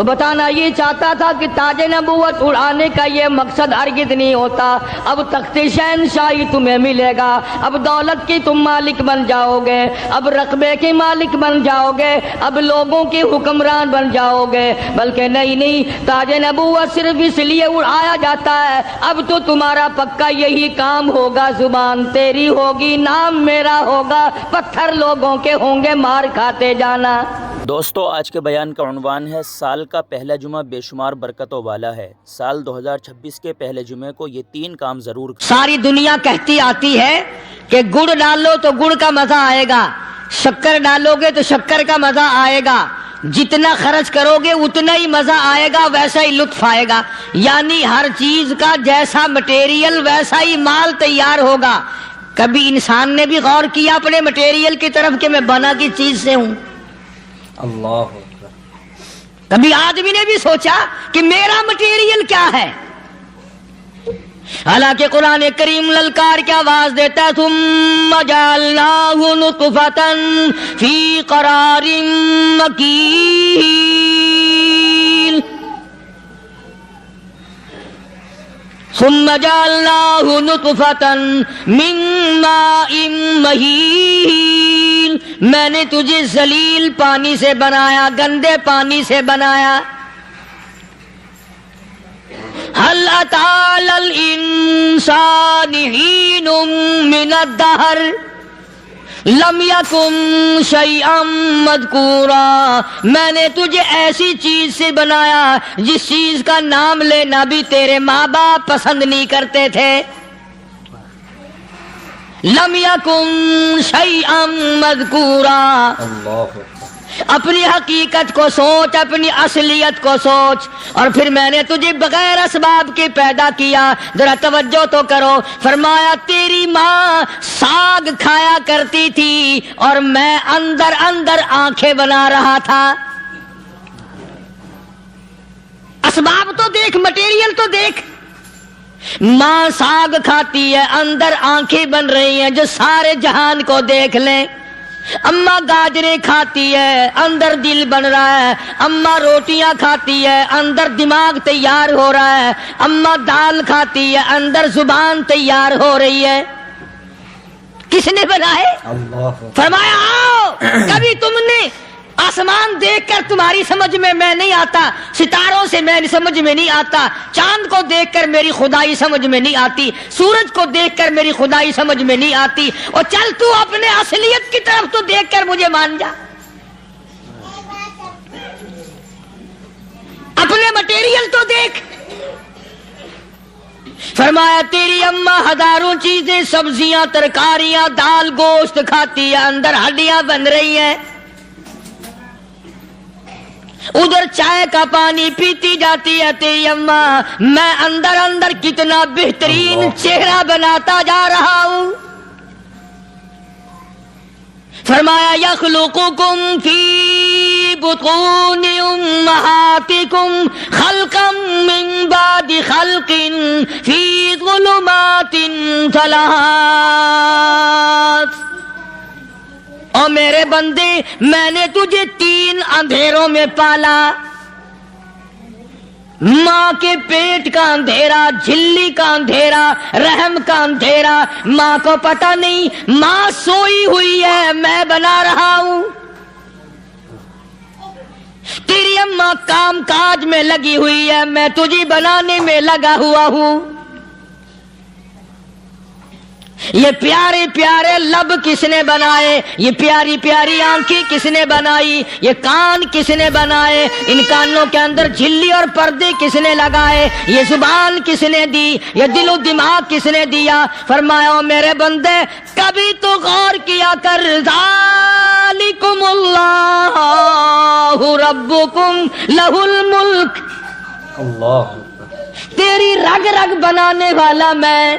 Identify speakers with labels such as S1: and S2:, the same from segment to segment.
S1: تو بتانا یہ چاہتا تھا کہ تاج نبوت اڑانے کا یہ مقصد ہرگز نہیں ہوتا. اب تخت شہنشاہی تمہیں ملے گا, اب دولت کی تم مالک بن جاؤ گے, اب رقبے کے مالک بن جاؤ گے, اب لوگوں کے حکمران بن جاؤ گے. بلکہ نہیں, تاج نبوت صرف اس لیے اڑایا جاتا ہے, اب تو تمہارا پکا یہی کام ہوگا, زبان تیری ہوگی, نام میرا ہوگا, پتھر لوگوں کے ہوں گے, مار کھاتے جانا.
S2: دوستو, آج کے بیان کا عنوان ہے سال کا پہلا جمعہ بے شمار برکتوں والا ہے. سال 2026 کے پہلے جمعے کو یہ 3 کام ضرور کریں.
S1: ساری دنیا کہتی آتی ہے کہ گڑ ڈالو تو گڑ کا مزہ آئے گا, شکر ڈالو گے تو شکر کا مزہ آئے گا, جتنا خرچ کرو گے اتنا ہی مزہ آئے گا, ویسا ہی لطف آئے گا. یعنی ہر چیز کا جیسا مٹیریل ویسا ہی مال تیار ہوگا. کبھی انسان نے بھی غور کیا اپنے مٹیریل کی طرف کہ میں بنا کی چیز سے ہوں؟
S2: اللہ.
S1: کبھی آدمی نے بھی سوچا کہ میرا مٹیریل کیا ہے؟ حالانکہ قرآن کریم للکار کی آواز دیتا ہے, ثم جعلناہ نطفۃ فی قرار مکین, ثم جعلناہ نطفۃ من ماء مہین, میں نے تجھے ذلیل پانی سے بنایا, گندے پانی سے بنایا. هل أتى على الإنسان حين من الدهر لم يكن شيئا مذكورا, میں نے تجھے ایسی چیز سے بنایا جس چیز کا نام لینا بھی تیرے ماں باپ پسند نہیں کرتے تھے. لم يكن شيئا مذكورا. اپنی حقیقت کو سوچ, اپنی اصلیت کو سوچ. اور پھر میں نے تجھے بغیر اسباب کے پیدا کیا. ذرا توجہ تو کرو. فرمایا تیری ماں ساگ کھایا کرتی تھی اور میں اندر اندر آنکھیں بنا رہا تھا. اسباب تو دیکھ, مٹیریل تو دیکھ. ماں ساگ کھاتی ہے, اندر آنکھیں بن رہی ہیں جو سارے جہان کو دیکھ لیں. اماں گاجریں کھاتی ہے, اندر دل بن رہا ہے. اماں روٹیاں کھاتی ہے, اندر دماغ تیار ہو رہا ہے. اماں دال کھاتی ہے, اندر زبان تیار ہو رہی ہے. کس نے بنائے؟ فرمایا آؤ, کبھی تم نے آسمان دیکھ کر تمہاری سمجھ میں نہیں آتا, ستاروں سے میں سمجھ میں نہیں آتا, چاند کو دیکھ کر میری خدائی سمجھ میں نہیں آتی, سورج کو دیکھ کر میری خدائی سمجھ میں نہیں آتی. اور چل تو اپنے اصلیت کی طرف تو دیکھ کر مجھے مان جا, اپنے مٹیریل تو دیکھ. فرمایا تیری اماں ہزاروں چیزیں, سبزیاں, ترکاریاں, دال, گوشت کھاتی ہے, اندر ہڈیاں بن رہی ہیں. ادھر چائے کا پانی پیتی جاتی ہے تیری اماں, میں اندر اندر کتنا بہترین چہرہ بناتا جا رہا ہوں. فرمایا یخلقکم فی بطون امہاتکم خلقا من بعد خلق فی ظلمات ثلاث. اور میرے بندے, میں نے تجھے 3 اندھیروں میں پالا. ماں کے پیٹ کا اندھیرا, جھلی کا اندھیرا, رحم کا اندھیرا. ماں کو پتہ نہیں ماں سوئی ہوئی ہے, میں بنا رہا ہوں. تیری اماں کام کاج میں لگی ہوئی ہے, میں تجھے بنانے میں لگا ہوا ہوں. یہ پیارے پیارے لب کس نے بنائے, یہ پیاری پیاری آنکھیں کس نے بنائی, یہ کان کس نے بنائے, ان کانوں کے اندر جھلی اور پردے کس نے لگائے, یہ زبان کس نے دی, یہ دل و دماغ کس نے دیا. فرمایا میرے بندے کبھی تو غور کیا کر, ذالکم اللہ ربکم لہ الملک.
S2: اللہ,
S1: تیری رگ رگ بنانے والا میں.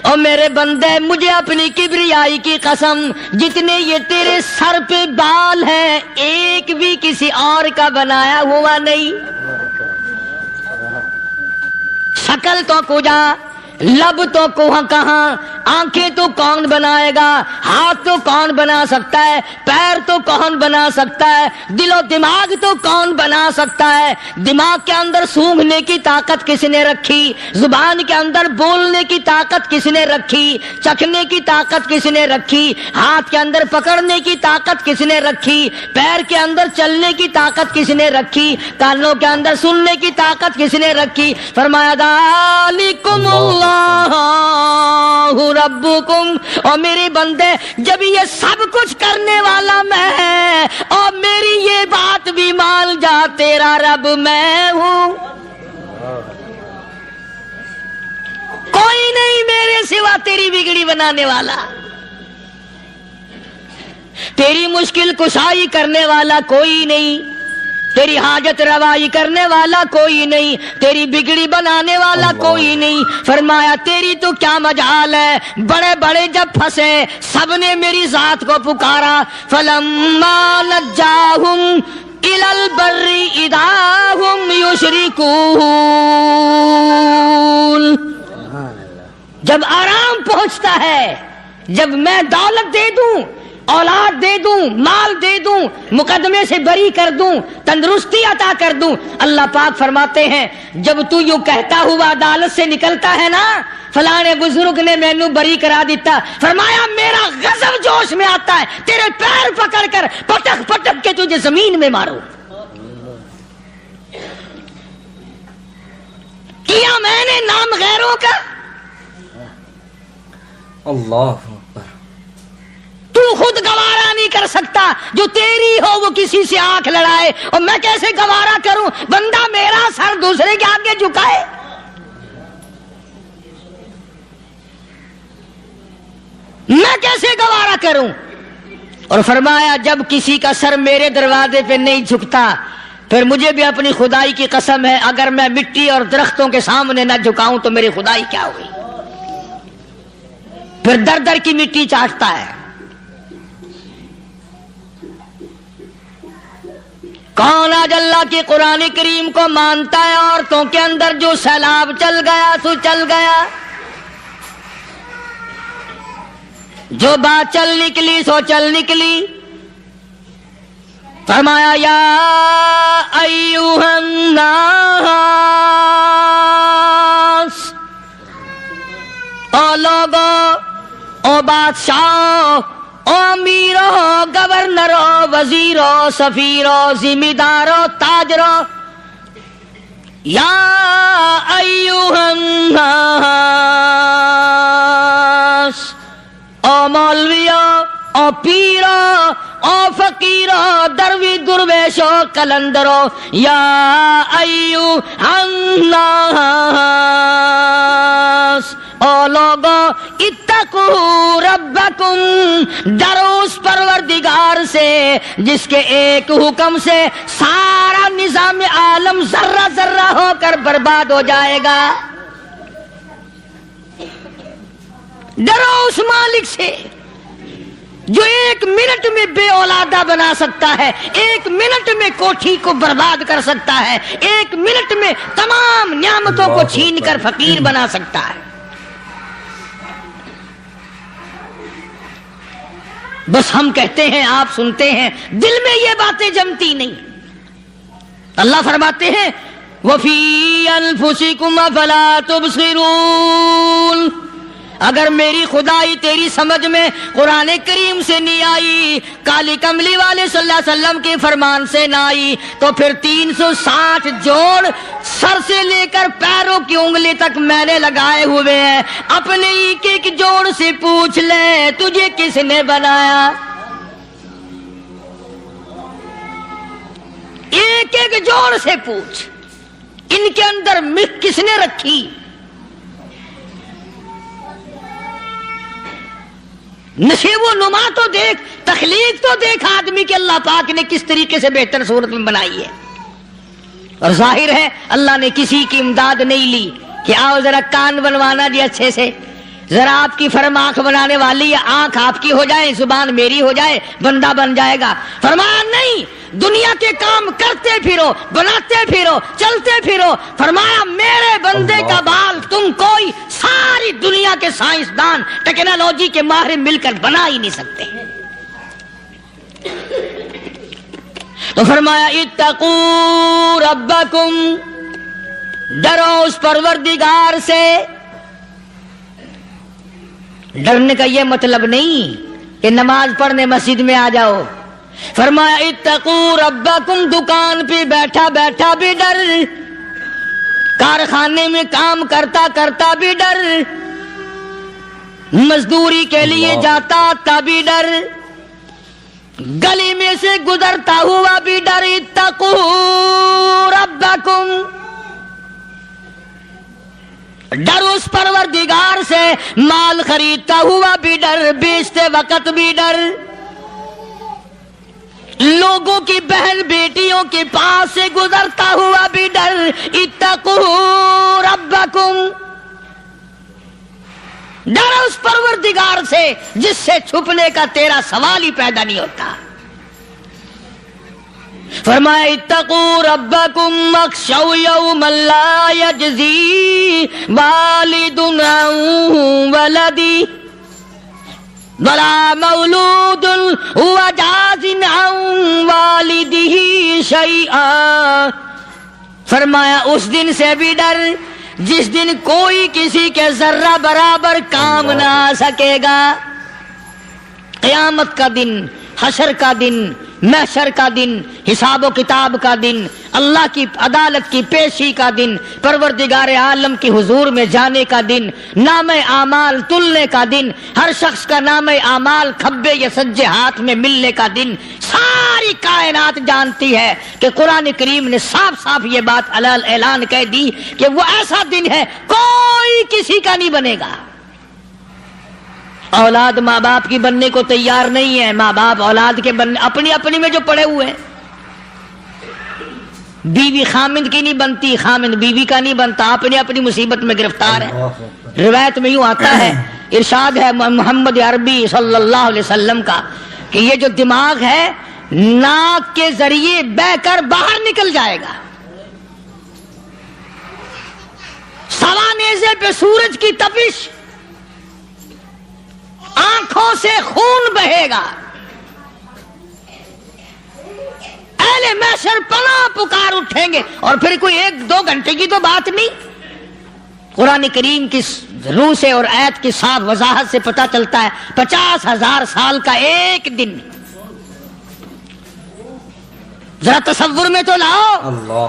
S1: اور میرے بندے مجھے اپنی کبریائی کی قسم, جتنے یہ تیرے سر پہ بال ہیں ایک بھی کسی اور کا بنایا ہوا نہیں. شکل تو کجا, لب تو کہاں, آنکھیں تو کون بنائے گا, ہاتھ تو کون بنا سکتا ہے, پیر تو کون بنا سکتا ہے, دل و دماغ تو کون بنا سکتا ہے. دماغ کے اندر سونگھنے کی طاقت کس نے رکھی, زبان کے اندر بولنے کی طاقت کس نے رکھی, چکھنے کی طاقت کس نے رکھی, ہاتھ کے اندر پکڑنے کی طاقت کس نے رکھی, پیر کے اندر چلنے کی طاقت کس نے رکھی, کانوں کے اندر سننے کی طاقت کس نے رکھی. فرمایا ذالکم اللہ ربکم, اور میرے بندے جب یہ سب کچھ کرنے والا میں اور میری یہ بات بھی مان جا تیرا رب میں ہوں, کوئی نہیں میرے سوا تیری بگڑی بنانے والا, تیری مشکل کشائی کرنے والا کوئی نہیں, تیری حاجت روائی کرنے والا کوئی نہیں, تیری بگڑی بنانے والا کوئی نہیں. فرمایا تیری تو کیا مجال ہے, بڑے بڑے جب پھنسے سب نے میری ذات کو پکارا. فلما نجاہم الی البر اذا ہم یشرکون, جب آرام پہنچتا ہے, جب میں دولت دے دوں, اولاد دے دوں, مال دے دوں, مقدمے سے بری کر دوں, تندرستی عطا کر دوں, اللہ پاک فرماتے ہیں جب تو یوں کہتا ہوا عدالت سے نکلتا ہے نا, فلانے بزرگ نے مینوں بری کرا دیتا, فرمایا میرا غضب جوش میں آتا ہے, تیرے پیر پکڑ کر پٹک پٹک کے تجھے زمین میں مارو. کیا میں نے نام غیروں کا,
S3: اللہ
S1: تو خود گوارا نہیں کر سکتا, جو تیری ہو وہ کسی سے آنکھ لڑائے, اور میں کیسے گوارا کروں بندہ میرا سر دوسرے کے آگے جھکائے. میں کیسے گوارا کروں. اور فرمایا جب کسی کا سر میرے دروازے پہ نہیں جھکتا, پھر مجھے بھی اپنی خدائی کی قسم ہے, اگر میں مٹی اور درختوں کے سامنے نہ جھکاؤں تو میری خدائی کیا ہوئی. پھر در در کی مٹی چاٹتا ہے. کون آج اللہ کی قرآن کریم کو مانتا ہے؟ عورتوں کے اندر جو سیلاب چل گیا سو چل گیا, جو بات چل نکلی سو چل نکلی. فرمایا یا ایھا الناس, او لوگو, او بادشاہ, او امیرو, گورنرو, وزیرو, سفیرو, ذمہ تاجرو, یا ایھا الناس, او مولویو, او پیرو, او فقیرو, دروی درویشو, کلندرو, یا ایھا الناس, او لوگو اتقوا ربکم, ڈرو اس پروردگار سے جس کے ایک حکم سے سارا نظام عالم ذرہ ذرہ ہو کر برباد ہو جائے گا. ڈرو اس مالک سے جو ایک منٹ میں بے اولادہ بنا سکتا ہے, ایک منٹ میں کوٹھی کو برباد کر سکتا ہے, ایک منٹ میں تمام نعمتوں کو چھین کر فقیر بنا سکتا ہے. بس ہم کہتے ہیں, آپ سنتے ہیں, دل میں یہ باتیں جمتی نہیں. اللہ فرماتے ہیں وَفِي أَنفُسِكُمْ أَفَلَا تُبْصِرُونَ, اگر میری خدائی تیری سمجھ میں قرآن کریم سے نہیں آئی, کالی کملی والے صلی اللہ علیہ وسلم کے فرمان سے نہ آئی, تو پھر 360 جوڑ سر سے لے کر پیروں کی انگلی تک میں نے لگائے ہوئے ہیں. اپنے ایک ایک جوڑ سے پوچھ لے تجھے کس نے بنایا, ایک ایک جوڑ سے پوچھ, ان کے اندر مکھ کس نے رکھی, نشیب و نما تو دیکھ, تخلیق تو دیکھ آدمی کے اللہ پاک نے کس طریقے سے بہتر صورت میں بنائی ہے. اور ظاہر ہے اللہ نے کسی کی امداد نہیں لی کہ آؤ ذرا کان بنوانا جی اچھے سے, ذرا آپ کی فرم آنکھ بنانے والی ہے, آنکھ آپ کی ہو جائے, زبان میری ہو جائے, بندہ بن جائے گا. فرمایا نہیں, دنیا کے کام کرتے پھرو, بناتے پھرو, چلتے پھرو. فرمایا میرے بندے کا بال تم کوئی ساری دنیا کے سائنسدان ٹیکنالوجی کے ماہر مل کر بنا ہی نہیں سکتے. تو فرمایا اتقوا ربکم، ڈرو اس پروردگار سے. ڈرنے کا یہ مطلب نہیں کہ نماز پڑھنے مسجد میں آ جاؤ. فرمایا اتقوا ربکم، دکان پہ بیٹھا بیٹھا بھی ڈر، کارخانے میں کام کرتا کرتا بھی ڈر، مزدوری کے لیے جاتا تبھی ڈر، گلی میں سے گزرتا ہوا بھی ڈر. اتقوا ربکم، ڈر اس پروردگار سے. مال خریدتا ہوا بھی ڈر، بیچتے وقت بھی ڈر، لوگوں کی بہن بیٹیوں کے پاس سے گزرتا ہوا بھی ڈر. اتقوا ربکم، ڈر اس پروردگار سے جس سے چھپنے کا تیرا سوال ہی پیدا نہیں ہوتا. فرمایا اتقوا ربکم واخشوا یوما لا یجزی والد عن ولدہ ولا مولود هو جاز عن والدہ شیئا. فرمایا اس دن سے بھی ڈر جس دن کوئی کسی کے ذرہ برابر کام نہ آ سکے گا. قیامت کا دن، حشر کا دن، محشر کا دن، حساب و کتاب کا دن، اللہ کی عدالت کی پیشی کا دن، پروردگار عالم کی حضور میں جانے کا دن، نام اعمال تلنے کا دن، ہر شخص کا نام اعمال کھبے یا سجے ہاتھ میں ملنے کا دن. ساری کائنات جانتی ہے کہ قرآن کریم نے صاف صاف یہ بات اعلان کہہ دی کہ وہ ایسا دن ہے کوئی کسی کا نہیں بنے گا. اولاد ماں باپ کی بننے کو تیار نہیں ہے، ماں باپ اولاد کے بننے اپنی اپنی میں جو پڑے ہوئے ہیں. بیوی خامند کی نہیں بنتی، خامند بیوی کا نہیں بنتا، اپنی اپنی مصیبت میں گرفتار ہے. روایت میں یوں آتا ہے، ارشاد ہے محمد عربی صلی اللہ علیہ وسلم کا کہ یہ جو دماغ ہے ناک کے ذریعے بہ کر باہر نکل جائے گا. سوا نیزے پہ سورج کی تپش، آنکھوں سے خون بہے گا. اہل محشر پناہ پکار اٹھیں گے، اور پھر کوئی 1-2 گھنٹے کی تو بات نہیں. قرآن کریم کی روح سے اور آیت کی صاف وضاحت سے پتہ چلتا ہے 50,000 سال کا ایک دن. ذرا تصور میں تو لاؤ.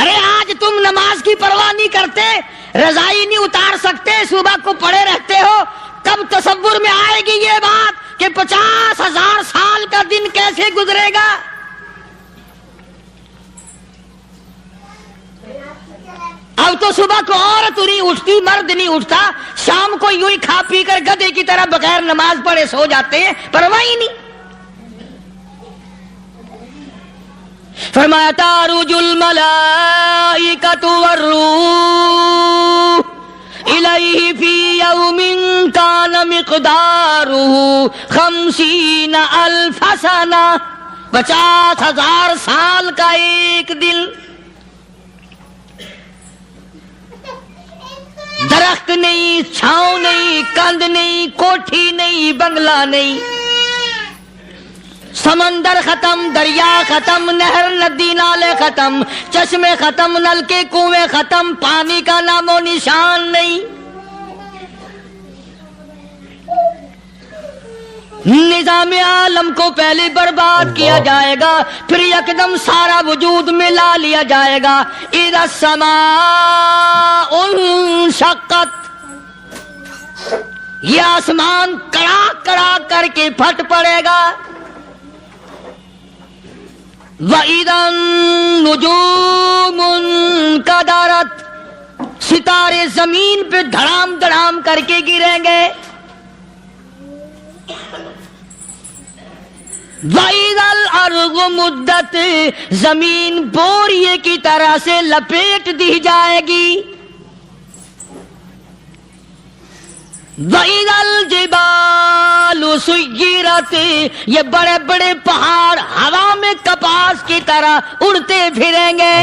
S1: ارے آج تم نماز کی پرواہ نہیں کرتے، رضائی نہیں اتار سکتے، صبح کو پڑے رہتے ہو. کب تصور میں آئے گی یہ بات کہ 50,000 سال کا دن کیسے گزرے گا؟ اب تو صبح کو عورت نہیں اٹھتی، مرد نہیں اٹھتا، شام کو یوں ہی کھا پی کر گدھے کی طرح بغیر نماز پڑھے سو جاتے ہیں، پرواہ ہی نہیں. فرمایا تعرج الملائکۃ والروح الیہ فی یوم کان مقدارہ 50,000 سنہ. 50,000 سال کا ایک دن. درخت نہیں، چھاؤں نہیں، کند نہیں، کوٹھی نہیں، بنگلہ نہیں، سمندر ختم، دریا ختم، نہر ندی نالے ختم، چشمے ختم، نلکے کنویں ختم، پانی کا نام و نشان نہیں. نظام عالم کو پہلے برباد کیا جائے گا، پھر یکدم سارا وجود ملا لیا جائے گا. اذا السماء انشقت، یہ آسمان کڑاک کڑاک کر کے پھٹ پڑے گا. وَإِذَا النُّجُومُ انْكَدَرَتْ، ستارے زمین پہ دھڑام دھڑام کر کے گریں گے. وَإِذَا الْأَرْضُ مُدَّتْ، زمین بوریے کی طرح سے لپیٹ دی جائے گی. وَإِذَا الْجِبَالُ سُيِّرَتْ، یہ بڑے بڑے پہاڑ ہوا میں کپاس کی طرح اڑتے پھریں گے.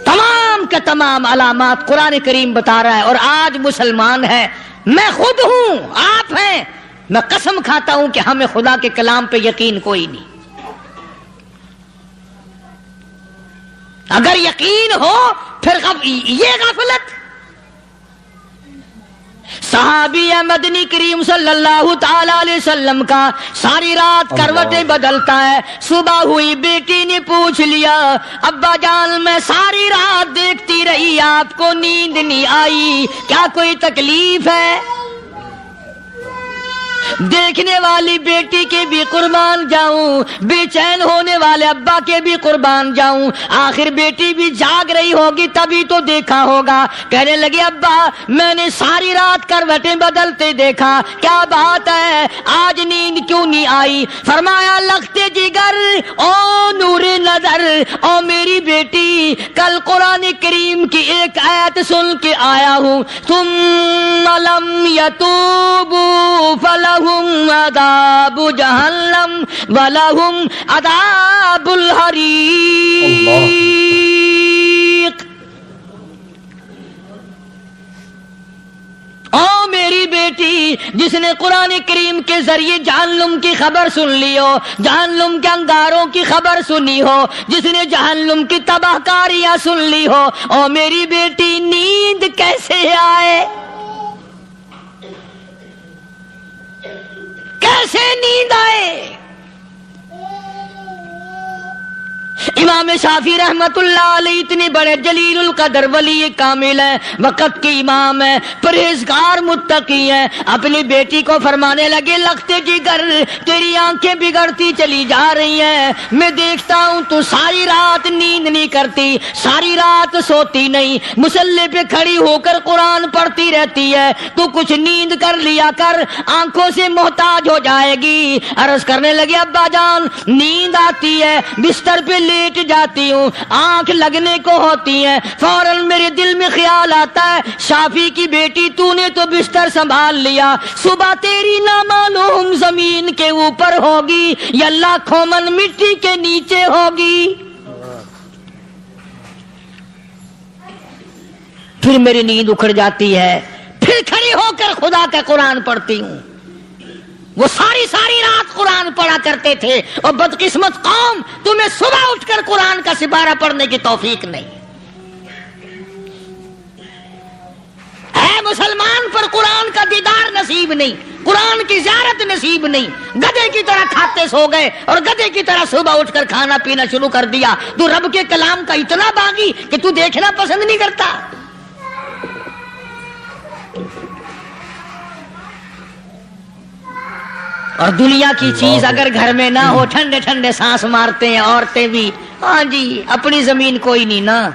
S1: تمام کے تمام علامات قرآن کریم بتا رہا ہے. اور آج مسلمان ہے، میں خود ہوں، آپ ہیں، میں قسم کھاتا ہوں کہ ہمیں خدا کے کلام پہ یقین کوئی نہیں. اگر یقین ہو پھر یہ غفلت. صحابی مدنی کریم صلی اللہ تعالی علیہ وسلم کا ساری رات کروٹیں بدلتا ہے. صبح ہوئی بیٹی نے پوچھ لیا، ابا جان میں ساری رات دیکھتی رہی، آپ کو نیند نہیں آئی، کیا کوئی تکلیف ہے؟ دیکھنے والی بیٹی کے بھی قربان جاؤں، بے چین ہونے والے ابا کے بھی قربان جاؤں. آخر بیٹی بھی جاگ رہی ہوگی تبھی تو دیکھا ہوگا. کہنے لگے ابا میں نے ساری رات کروٹیں بدلتے دیکھا، کیا بات ہے، آج نیند کیوں نہیں آئی؟ فرمایا لختے جگر او نور نظر، او میری بیٹی کل قرآن کریم کی ایک آیت سن کے آیا ہوں، ثم لم یتوبوا فلہم عذاب جہنم ولہم عذاب الحریق. او میری بیٹی جس نے قرآن کریم کے ذریعے جہنم کی خبر سن لی ہو، جہنم کے انگاروں کی خبر سنی ہو، جس نے جہنم کی تباہ کاریاں سن لی ہو، او میری بیٹی نیند کیسے آئے؟ کیسے نیند آئے؟ امام شافعی رحمت اللہ علیہ اتنے بڑے جلیل القدر ولی کامل ہیں، وقت کے امام ہیں، پرہیزگار متقی ہیں. اپنی بیٹی کو فرمانے لگے لختے جگر تیری آنکھیں بگڑتی چلی جا رہی ہیں، میں دیکھتا ہوں تو ساری رات نیند نہیں کرتی، ساری رات سوتی نہیں، مصلی پہ کھڑی ہو کر قرآن پڑھتی رہتی ہے، تو کچھ نیند کر لیا کر، آنکھوں سے محتاج ہو جائے گی. عرض کرنے لگے ابا جان نیند آتی ہے، بستر پہ لیٹ جاتی ہوں، آنکھ لگنے کو ہوتی ہے، فوراً میرے دل میں خیال آتا ہے شافی کی بیٹی تو نے تو بستر سنبھال لیا، صبح تیری نامعلوم زمین کے اوپر ہوگی یا لاکھوں من مٹی کے نیچے ہوگی. پھر میری نیند اکھڑ جاتی ہے، پھر کھڑی ہو کر خدا کا قرآن پڑھتی ہوں. وہ ساری رات قرآن پڑھا کرتے تھے، اور بدقسمت قوم تمہیں صبح اٹھ کر قرآن کا سپارہ پڑھنے کی توفیق نہیں. اے مسلمان پر قرآن کا دیدار نصیب نہیں، قرآن کی زیارت نصیب نہیں، گدھے کی طرح کھاتے سو گئے اور گدھے کی طرح صبح اٹھ کر کھانا پینا شروع کر دیا. تو رب کے کلام کا اتنا باغی کہ تو دیکھنا پسند نہیں کرتا. اور دنیا کی چیز اگر گھر میں نہ ہو، ٹھنڈے ٹھنڈے سانس مارتے ہیں عورتیں بھی. ہاں جی اپنی زمین کوئی نہیں نا،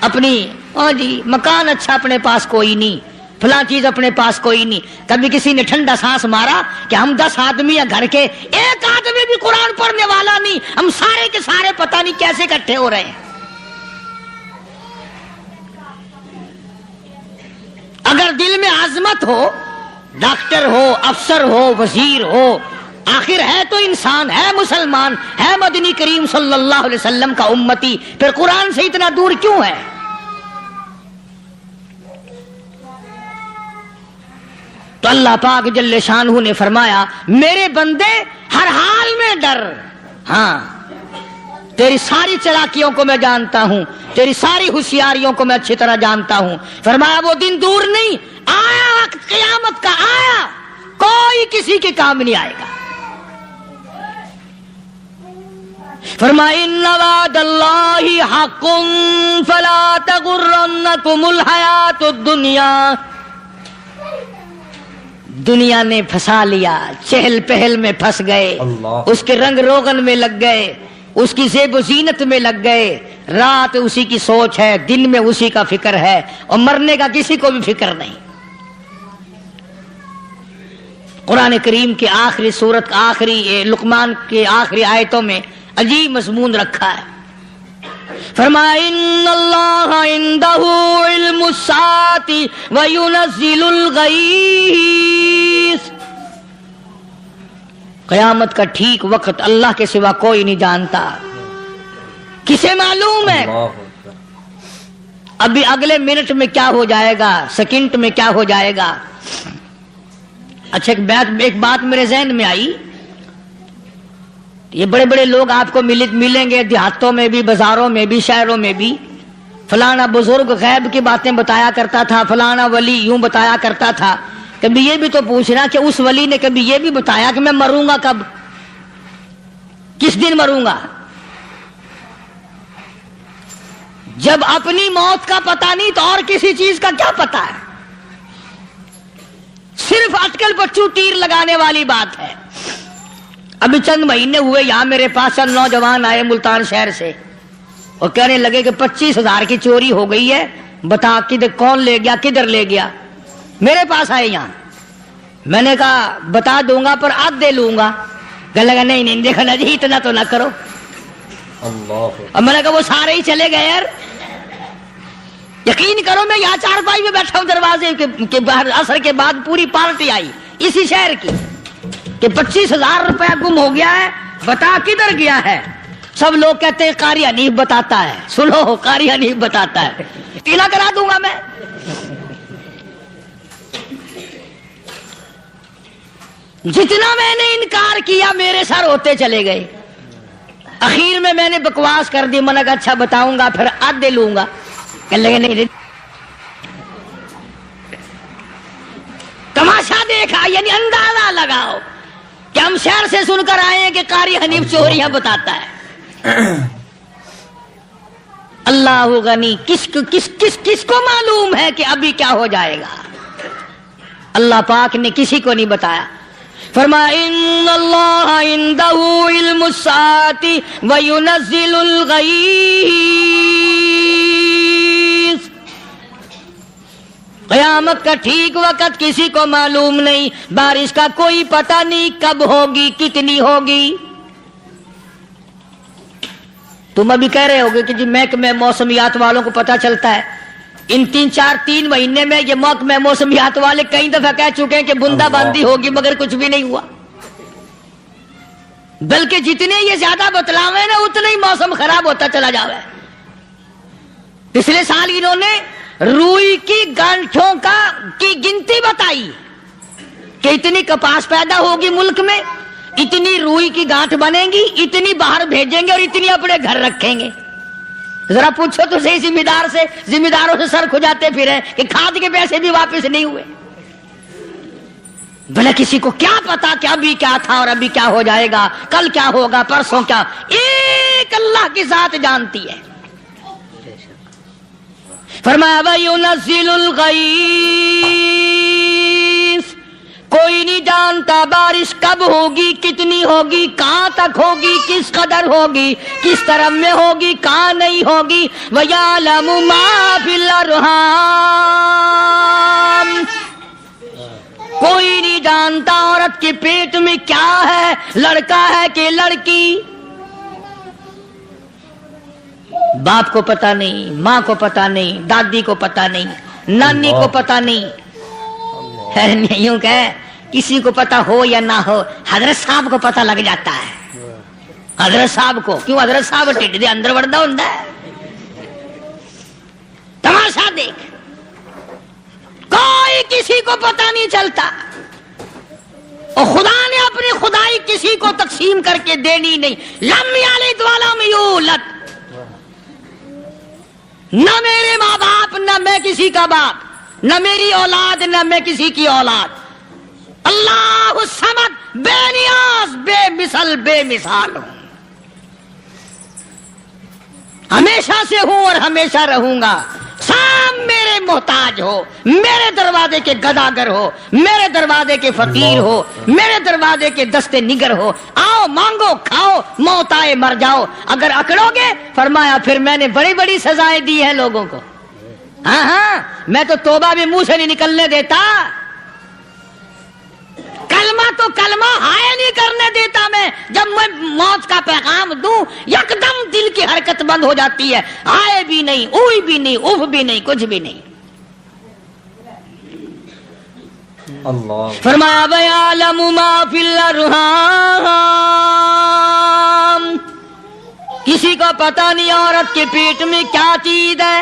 S1: اپنی ہاں جی مکان اچھا اپنے پاس کوئی نہیں، فلاں چیز اپنے پاس کوئی نہیں. کبھی کسی نے ٹھنڈا سانس مارا کہ ہم 10 آدمی ہیں گھر کے، ایک آدمی بھی قرآن پڑھنے والا نہیں، ہم سارے کے سارے پتہ نہیں کیسے اکٹھے ہو رہے ہیں. اگر دل میں عظمت ہو، ڈاکٹر ہو، افسر ہو، وزیر ہو، آخر ہے تو انسان، ہے مسلمان، ہے مدنی کریم صلی اللہ علیہ وسلم کا امتی، پھر قرآن سے اتنا دور کیوں ہے؟ تو اللہ پاک جل شانہ نے فرمایا میرے بندے ہر حال میں ڈر. ہاں تیری ساری چلاکیوں کو میں جانتا ہوں، تیری ساری ہوشیاریوں کو میں اچھی طرح جانتا ہوں. فرمایا وہ دن دور نہیں، آیا وقت قیامت کا، آیا، کوئی کسی کے کام نہیں آئے گا. فرمایا ان وعد اللہ حق فلا تغرنکم الحیات الدنیا. دنیا نے پھنسا لیا، چہل پہل میں پھنس گئے، اس کے رنگ روغن میں لگ گئے، اس کی زیب و زینت میں لگ گئے. رات اسی کی سوچ ہے، دن میں اسی کا فکر ہے، اور مرنے کا کسی کو بھی فکر نہیں. قرآن کریم کی آخری سورت، آخری لقمان کے آخری آیتوں میں عجیب مضمون رکھا ہے. فرمایا ان اللہ عندہ علم الساعۃ وینزل الغیث. قیامت کا ٹھیک وقت اللہ کے سوا کوئی نہیں جانتا. کسے معلوم ہے؟ ابھی اگلے منٹ میں کیا ہو جائے گا، سیکنڈ میں کیا ہو جائے گا۔ اچھا ایک بات میرے ذہن میں آئی، یہ بڑے بڑے لوگ آپ کو ملیں گے دیہاتوں میں بھی، بازاروں میں بھی، شہروں میں بھی، فلانا بزرگ غیب کی باتیں بتایا کرتا تھا، فلانا ولی یوں بتایا کرتا تھا۔ کبھی یہ بھی تو پوچھنا کہ اس ولی نے کبھی یہ بھی بتایا کہ میں مروں گا کب، کس دن مروں گا؟ جب اپنی موت کا پتہ نہیں تو اور کسی چیز کا کیا پتہ ہے؟ صرف اٹکل پچو تیر لگانے والی بات ہے۔ ابھی چند مہینے ہوئے یہاں میرے پاس چند نوجوان آئے ملتان شہر سے اور کہنے لگے کہ 25,000 کی چوری ہو گئی ہے، بتا کدھر کون لے گیا، کدھر لے گیا۔ میرے پاس آئے یہاں، میں نے کہا بتا دوں گا پر آدھے لوں گا۔ کہنے لگا نہیں دیکھا نا جی اتنا تو نہ کرو۔ اور میں نے کہا وہ سارے ہی چلے گئے یار، یقین کرو میں یہاں چارپائی میں بیٹھا ہوں دروازے کے باہر، عصر کے بعد پوری پارٹی آئی اسی شہر کی کہ 25,000 روپیہ گم ہو گیا ہے، بتا کدھر گیا ہے۔ سب لوگ کہتے ہیں قاری حنیف بتاتا ہے، سنو قاری حنیف بتاتا ہے، تیلا کرا دوں گا میں۔ جتنا میں نے انکار کیا میرے سر ہوتے چلے گئے۔ اخیر میں نے بکواس کر دی، میں نے کہا اچھا بتاؤں گا پھر آدھے لوں گا۔ کہنے لگے نہیں، تماشا دیکھا یعنی اندازہ لگاؤ کہ ہم شہر سے سن کر آئے ہیں کہ قاری حنیف چوریاں بتاتا ہے۔ اللہ غنی، کس کو معلوم ہے کہ ابھی کیا ہو جائے گا؟ اللہ پاک نے کسی کو نہیں بتایا۔ فرمایا ان اللہ عندہ علم الساعۃ وینزل الغیث، قیامت کا ٹھیک وقت کسی کو معلوم نہیں، بارش کا کوئی پتہ نہیں کب ہوگی، کتنی ہوگی۔ تم ابھی کہہ رہے ہوگے کہ جی محکمہ موسمیات والوں کو پتہ چلتا ہے، ان 3 مہینے میں یہ محکمہ موسمیات والے کئی دفعہ کہہ چکے ہیں کہ بندہ باندی ہوگی مگر کچھ بھی نہیں ہوا، بلکہ جتنے یہ زیادہ بتلاوے نا اتنا ہی موسم خراب ہوتا چلا جاوے۔ پچھلے سال انہوں نے روئی کی گانٹھوں کی گنتی بتائی کہ اتنی کپاس پیدا ہوگی ملک میں، اتنی روئی کی گانٹھ بنے گی، اتنی باہر بھیجیں گے اور اتنی اپنے گھر رکھیں گے۔ ذرا پوچھو تو صحیح ذمہ داروں سے سر کھجاتے پھریں کہ کھاد کے پیسے بھی واپس نہیں ہوئے۔ بھلا کسی کو کیا پتا کہ ابھی کیا تھا اور ابھی کیا ہو جائے گا، کل کیا ہوگا، پرسوں کیا، ایک اللہ کی ذات جانتی ہے۔ فرمایا وَيُنَزِّلُ الْغَيْثَ، کوئی نہیں جانتا بارش کب ہوگی، کتنی ہوگی، کہاں تک ہوگی، کس قدر ہوگی، کس طرف میں ہوگی، کہاں نہیں ہوگی۔ وَيَعْلَمُ مَا فِي الْأَرْحَامِ، کوئی نہیں جانتا عورت کے پیٹ میں کیا ہے، لڑکا ہے کہ لڑکی۔ باپ کو پتہ نہیں، ماں کو پتہ نہیں، دادی کو پتہ نہیں، نانی کو پتہ نہیں۔ یوں کہ کسی کو پتہ ہو یا نہ ہو، حضرت صاحب کو پتہ لگ جاتا ہے۔ حضرت صاحب کو کیوں؟ حضرت صاحب ٹھڈ دے اندر وڑدا ہوندا ہے۔ تماشا دیکھ، کوئی کسی کو پتہ نہیں چلتا، اور خدا نے اپنی خدائی کسی کو تقسیم کر کے دینی نہیں۔ لم یلد ولم یولد، نہ میرے ماں باپ، نہ میں کسی کا باپ، نہ میری اولاد، نہ میں کسی کی اولاد۔ اللہ الصمد، بے نیاز، بے مثال ہوں، ہمیشہ سے ہوں اور ہمیشہ رہوں گا۔ سام میرے محتاج ہو، میرے دروازے کے گداگر ہو، میرے دروازے کے فقیر ہو، میرے دروازے کے دستے نگر ہو، آؤ مانگو کھاؤ، موت آئے مر جاؤ۔ اگر اکڑو گے، فرمایا پھر میں نے بڑی بڑی سزائیں دی ہیں لوگوں کو۔ ہاں میں تو توبہ بھی منہ سے نہیں نکلنے دیتا، کلمہ ہائے نہیں کرنے دیتا میں۔ جب میں موت کا پیغام دوں یکدم دل کی حرکت بند ہو جاتی ہے، ہائے بھی نہیں، اوئی بھی نہیں، اف بھی نہیں، کچھ بھی نہیں۔ فرمایا وَيَعْلَمُ مَا فِي الْأَرْحَامِ، کسی کو پتہ نہیں عورت کے پیٹ میں کیا چیز ہے،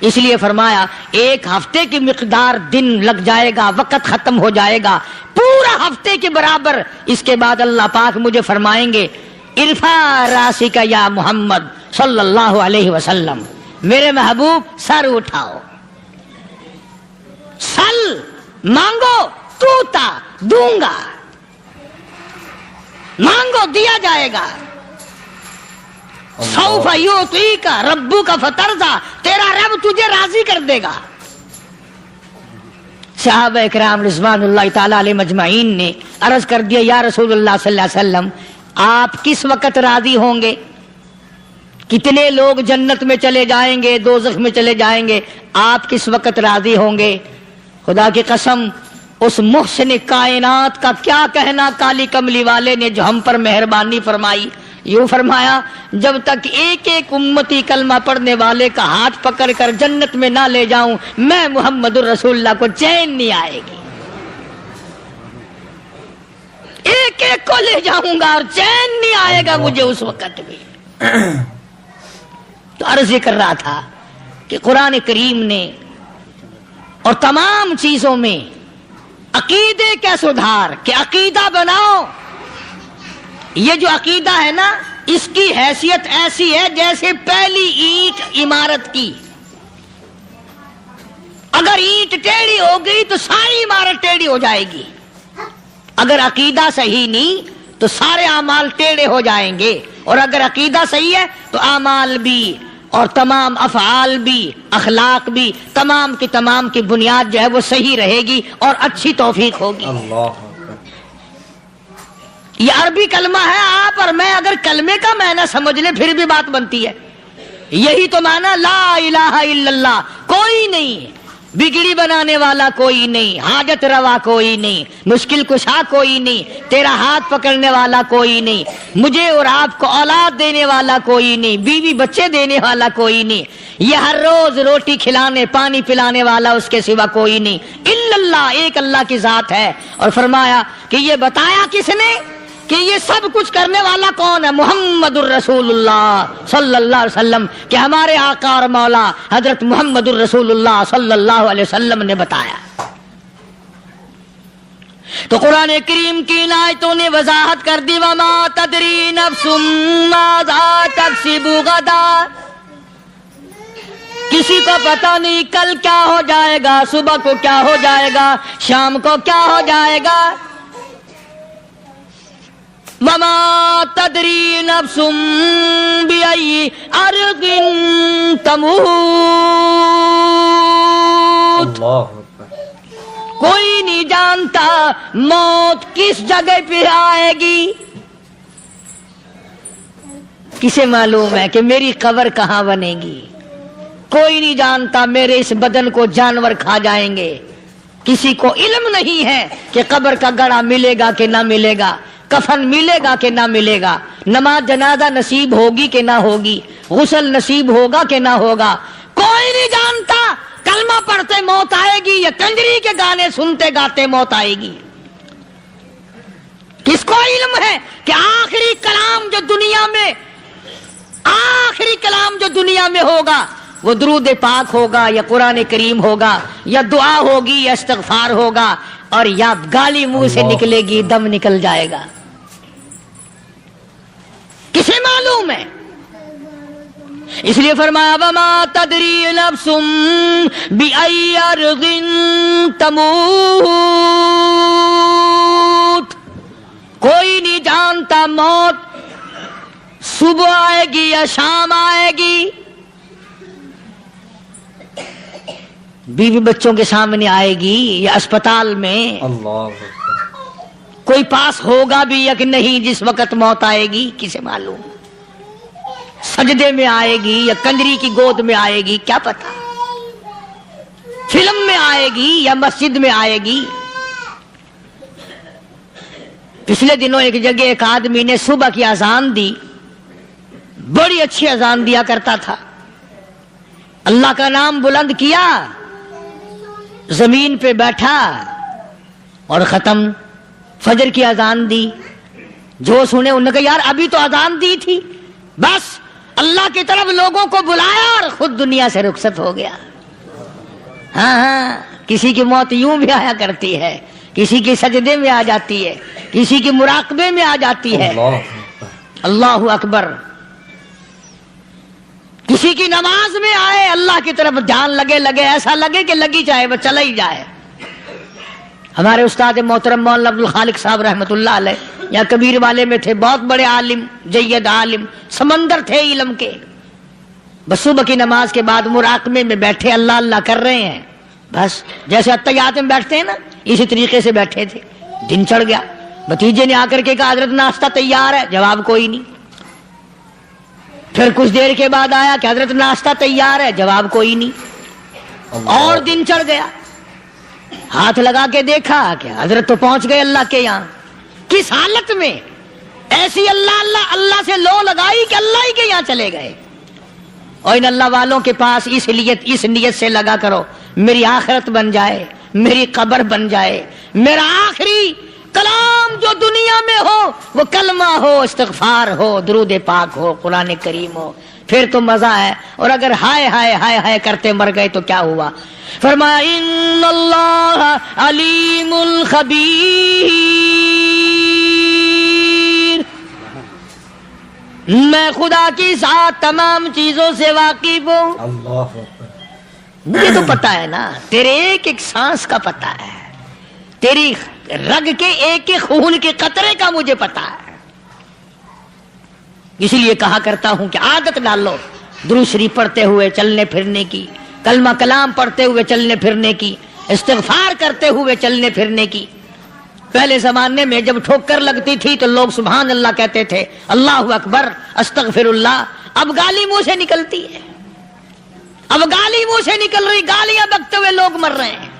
S1: اس لیے فرمایا ایک ہفتے کی مقدار دن لگ جائے گا، وقت ختم ہو جائے گا پورا ہفتے کے برابر. اس کے بعد اللہ پاک مجھے فرمائیں گے ارفع راسک یا محمد صلی اللہ علیہ وسلم، میرے محبوب سر اٹھاؤ، سل مانگو توتا دوں گا، مانگو دیا جائے گا. سوف یعطیک ربک فترضی، تیرا رب تجھے راضی کر دے گا. صحابہ اکرام رضوان اللہ تعالی علیہ مجمعین نے عرض کر دیا یا رسول اللہ صلی اللہ علیہ وسلم آپ کس وقت راضی ہوں گے؟ کتنے لوگ جنت میں چلے جائیں گے، دوزخ میں چلے جائیں گے، آپ کس وقت راضی ہوں گے؟ خدا کی قسم اس محسن کائنات کا کیا کہنا کالی کملی والے نے جو ہم پر مہربانی فرمائی. یوں فرمایا جب تک ایک ایک امتی کلمہ پڑھنے والے کا ہاتھ پکڑ کر جنت میں نہ لے جاؤں میں محمد الرسول اللہ کو چین نہیں آئے گی. ایک ایک کو لے جاؤں گا اور چین نہیں آئے گا مجھے اس وقت بھی. تو عرض یہ کر رہا تھا کہ قرآن کریم نے اور تمام چیزوں میں عقیدے کا سدھار کہ عقیدہ بناؤ. یہ جو عقیدہ ہے نا اس کی حیثیت ایسی ہے جیسے پہلی اینٹ عمارت کی. اگر اینٹ ٹیڑھی ہو گئی تو ساری عمارت ٹیڑھی ہو جائے گی. اگر عقیدہ صحیح نہیں تو سارے اعمال ٹیڑھے ہو جائیں گے، اور اگر عقیدہ صحیح ہے تو اعمال بھی اور تمام افعال بھی اخلاق بھی تمام کی بنیاد جو ہے وہ صحیح رہے گی اور اچھی توفیق ہوگی.
S3: اللہ
S1: یہ عربی کلمہ ہے، آپ اور میں اگر کلمے کا معنی سمجھ لیں پھر بھی بات بنتی ہے. یہی تو معنی لا الہ الا اللہ. کوئی نہیں بگڑی بنانے والا، کوئی نہیں حاجت روا، کوئی نہیں مشکل کشا، کوئی نہیں تیرا ہاتھ پکڑنے والا، کوئی نہیں مجھے اور آپ کو اولاد دینے والا، کوئی نہیں بیوی بچے دینے والا، کوئی نہیں یہ ہر روز روٹی کھلانے پانی پلانے والا اس کے سوا کوئی نہیں الا اللہ. ایک اللہ کی ذات ہے. اور فرمایا کہ یہ بتایا کس نے کہ یہ سب کچھ کرنے والا کون ہے؟ محمد الرسول اللہ صلی اللہ علیہ وسلم، کہ ہمارے آقا اور مولا حضرت محمد الرسول اللہ صلی اللہ علیہ وسلم نے بتایا. تو قرآن کریم کی ان آیتوں نے وضاحت کر دی وما تدری نفس ماذا تکسب غدا. کسی کو پتہ نہیں کل کیا ہو جائے گا، صبح کو کیا ہو جائے گا، شام کو کیا ہو جائے گا. وما تدری نفس بأي أرض تموت. کوئی نہیں جانتا موت کس جگہ پہ آئے گی. کسے معلوم ہے کہ میری قبر کہاں بنے گی؟ کوئی نہیں جانتا میرے اس بدن کو جانور کھا جائیں گے. کسی کو علم نہیں ہے کہ قبر کا گڑھا ملے گا کہ نہ ملے گا، کفن ملے گا کہ نہ ملے گا، نماز جنازہ نصیب ہوگی کہ نہ ہوگی، غسل نصیب ہوگا کہ نہ ہوگا. کوئی نہیں جانتا کلمہ پڑھتے موت آئے گی یا کنجری کے گانے سنتے گاتے موت آئے گی. کس کو علم ہے کہ آخری کلام جو دنیا میں ہوگا وہ درود پاک ہوگا یا قرآن کریم ہوگا یا دعا ہوگی یا استغفار ہوگا، اور یا گالی منہ سے نکلے گی دم نکل جائے گا. کسے معلوم ہے؟ اس لیے فرمایا وما تدری نفس بأي أرض تموت. کوئی نہیں جانتا موت صبح آئے گی یا شام آئے گی، بیوی بچوں کے سامنے آئے گی یا اسپتال میں،
S3: اللہ
S1: کوئی پاس ہوگا بھی یا کہ نہیں جس وقت موت آئے گی کسے معلوم. سجدے میں آئے گی یا کنجری کی گود میں آئے گی کیا پتا، فلم میں آئے گی یا مسجد میں آئے گی. پچھلے دنوں ایک جگہ ایک آدمی نے صبح کی اذان دی، بڑی اچھی اذان دیا کرتا تھا، اللہ کا نام بلند کیا، زمین پہ بیٹھا اور ختم. فجر کی اذان دی، جو سنے انہوں نے کہا یار ابھی تو اذان دی تھی، بس اللہ کی طرف لوگوں کو بلایا اور خود دنیا سے رخصت ہو گیا. ہاں کسی کی موت یوں بھی آیا کرتی ہے, کسی کی سجدے میں آ جاتی ہے, کسی کی مراقبے میں آ جاتی ہے. اللہ اکبر. کسی کی نماز میں آئے, اللہ کی طرف دھیان لگے ایسا لگے کہ لگی جائے وہ چلا ہی جائے. ہمارے استاد محترم مولانا عبد الخالق صاحب رحمۃ اللہ علیہ یا کبیر والے میں تھے, بہت بڑے عالم, جید عالم, سمندر تھے علم کے. بس صبح کی نماز کے بعد مراقبے میں بیٹھے اللہ اللہ کر رہے ہیں, بس جیسے اتحیات میں بیٹھتے ہیں نا اسی طریقے سے بیٹھے تھے. دن چڑھ گیا. بھتیجے نے آ کر کے کہا حضرت ناشتہ تیار ہے, جواب کوئی نہیں. پھر کچھ دیر کے بعد آیا کہ حضرت ناشتہ تیار ہے, جواب کوئی نہیں. اور دن چڑھ گیا. ہاتھ لگا کے دیکھا کہ حضرت تو پہنچ گئے اللہ کے یہاں. کس حالت میں؟ ایسی اللہ اللہ اللہ سے لو لگائی کہ اللہ ہی کے یہاں چلے گئے. اور ان اللہ والوں کے پاس اس نیت سے لگا کرو میری آخرت بن جائے, میری قبر بن جائے, میرا آخری کلام جو دنیا میں ہو وہ کلمہ ہو, استغفار ہو, درود پاک ہو, قرآن کریم ہو, پھر تو مزہ ہے. اور اگر ہائے ہائے ہائے ہائے کرتے مر گئے تو کیا ہوا؟ فرمایا ان اللہ علیم خبیر, میں خدا کی ذات تمام چیزوں سے واقف ہوں. مجھے تو پتا ہے نا, تیرے ایک ایک سانس کا پتا ہے, تیری رگ کے ایک ایک خون کے قطرے کا مجھے پتا ہے. اسی لیے کہا کرتا ہوں کہ عادت ڈالو درود شریف پڑھتے ہوئے چلنے پھرنے کی, کلمہ کلام پڑھتے ہوئے چلنے پھرنے کی, استغفار کرتے ہوئے چلنے پھرنے کی. پہلے زمانے میں جب ٹھوکر لگتی تھی تو لوگ سبحان اللہ کہتے تھے, اللہ اکبر, استغفر اللہ. اب گالی منہ سے نکلتی ہے, اب گالی منہ سے نکل رہی, گالیاں بکتے ہوئے لوگ مر رہے ہیں.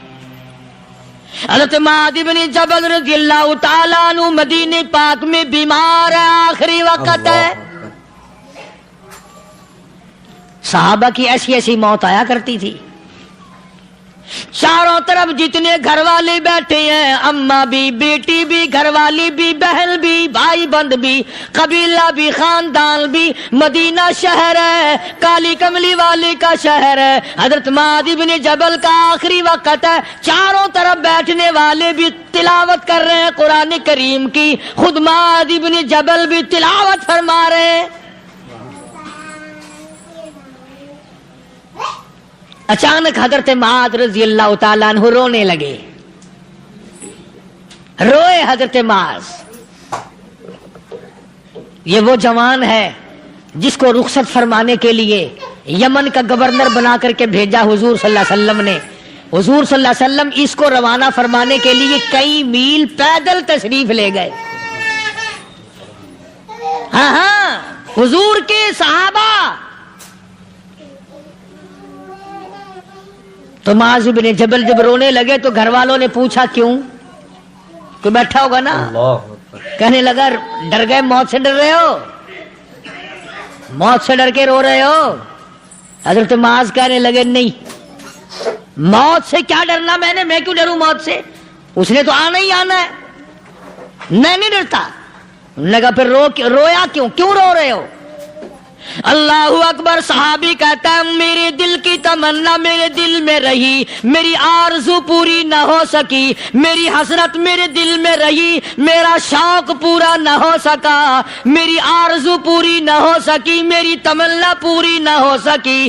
S1: حضرت معاذ بن جبل رضی اللہ تعالیٰ عنہ مدینے پاک میں بیمار ہے, آخری وقت ہے. صحابہ کی ایسی ایسی موت آیا کرتی تھی. چاروں طرف جتنے گھر والے بیٹھے ہیں, اماں بھی, بیٹی بھی, گھر والی بھی, بہن بھی, بھائی بند بھی, قبیلہ بھی, خاندان بھی. مدینہ شہر ہے, کالی کملی والے کا شہر ہے. حضرت معاذ بن جبل کا آخری وقت ہے. چاروں طرف بیٹھنے والے بھی تلاوت کر رہے ہیں قرآن کریم کی, خود معاذ بن جبل بھی تلاوت فرما رہے ہیں. اچانک حضرت معاذ رضی اللہ تعالیٰ عنہ رونے لگے. روئے حضرت معاذ. یہ وہ جوان ہے جس کو رخصت فرمانے کے لیے یمن کا گورنر بنا کر کے بھیجا حضور صلی اللہ علیہ وسلم نے. حضور صلی اللہ علیہ وسلم اس کو روانہ فرمانے کے لیے کئی میل پیدل تشریف لے گئے. ہاں حضور کے صحابہ. تو معاذ بن جبل جب رونے لگے تو گھر والوں نے پوچھا کیوں؟ کوئی بیٹھا ہوگا نا, کہنے لگا ڈر گئے, موت سے ڈر رہے ہو, موت سے ڈر کے رو رہے ہو. حضرت معاذ کہنے لگے نہیں, موت سے کیا ڈرنا, میں کیوں ڈروں موت سے, اس نے تو آنا ہی آنا ہے, میں نہیں ڈرتا. لگا پھر رویا کیوں رو رہے ہو؟ اللہ اکبر. صحابی کہتا ہے میرے دل کی تمنا میرے دل میں رہی, میری آرزو پوری نہ ہو سکی, میری حسرت میرے دل میں رہی, میرا شوق پورا نہ ہو سکا, میری آرزو پوری نہ ہو سکی, میری تمنا پوری نہ ہو سکی.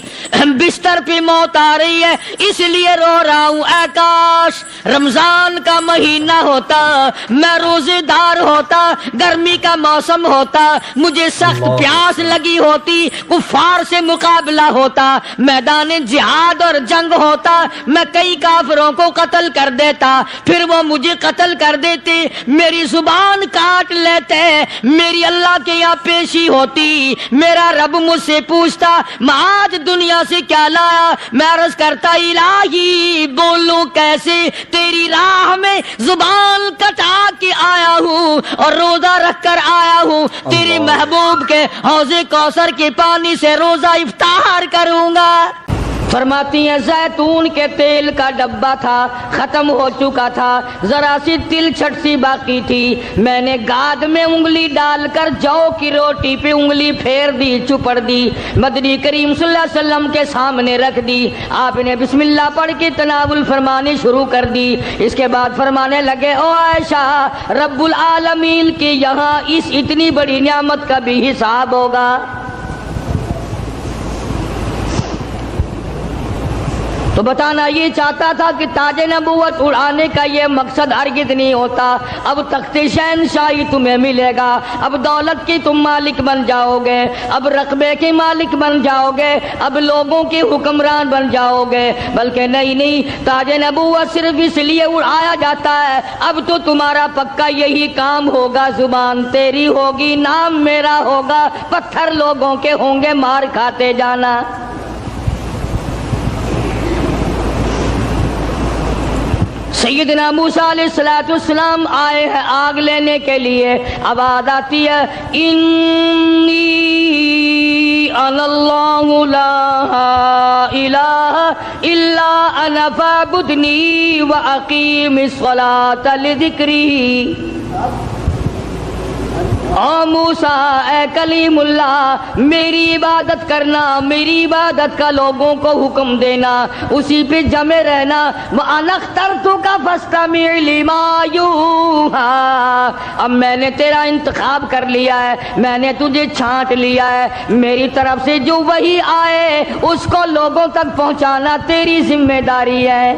S1: بستر پہ موت آ رہی ہے اس لیے رو رہا ہوں. اے کاش رمضان کا مہینہ ہوتا, میں روزے دار ہوتا, گرمی کا موسم ہوتا, مجھے سخت پیاس لگی ہوتی, کفار سے مقابلہ ہوتا, میدان جہاد اور جنگ ہوتا, میں کئی کافروں کو قتل کر دیتا, پھر وہ مجھے قتل کر دیتے, میری زبان کاٹ لیتے, میری اللہ کے یہاں پیشی ہوتی, میرا رب مجھ سے پوچھتا معاذ دنیا سے کیا لایا. میں عرض کرتا الہی بولوں کیسے, تیری راہ میں زبان کٹا کے آیا ہوں اور روزہ رکھ کر آیا ہوں, تیرے محبوب کے حوض کوثر کے پانی سے روزہ افطار کروں گا. فرماتی ہیں زیتون کے تیل کا ڈبہ تھا، ختم ہو چکا تھا، ذرا سی تل چھٹ سی باقی تھی، میں نے گاد میں انگلی ڈال کر جو کی روٹی پہ انگلی پھیر دی، چپڑ دی، مدنی کریم صلی اللہ علیہ وسلم کے سامنے رکھ دی، آپ نے بسم اللہ پڑھ کے تناول فرمانی شروع کر دی۔ اس کے بعد فرمانے لگے او عائشہ، رب العالمین کی یہاں اس اتنی بڑی نعمت کا بھی حساب ہوگا۔ تو بتانا یہ چاہتا تھا کہ تاج نبوت اڑانے کا یہ مقصد ہرگز نہیں ہوتا۔ اب تخت شہنشاہی تمہیں ملے گا، اب دولت کی تم مالک بن جاؤ گے، اب رقبے کے مالک بن جاؤ گے، اب لوگوں کے حکمران بن جاؤ گے، بلکہ نہیں، تاج نبوت صرف اس لیے اڑایا جاتا ہے، اب تو تمہارا پکا یہی کام ہوگا، زبان تیری ہوگی، نام میرا ہوگا، پتھر لوگوں کے ہوں گے، مار کھاتے جانا۔ سیدنا موسیٰ علیہ السلام آئے ہیں آگ لینے کے لیے، آواز آتی ہے انی انا اللہ لا الہ الا انا فاعبدنی واقیم الصلاۃ لذکری۔ او موسیٰ، اے کلیم اللہ، میری عبادت کرنا، میری عبادت کا لوگوں کو حکم دینا، اسی پہ جمے رہنا۔ وَأَنَا اخْتَرْتُكَ فَاسْتَمِعْ لِمَا يُوحَىٰ، اب میں نے تیرا انتخاب کر لیا ہے، میں نے تجھے چھانٹ لیا ہے، میری طرف سے جو وحی آئے اس کو لوگوں تک پہنچانا تیری ذمہ داری ہے۔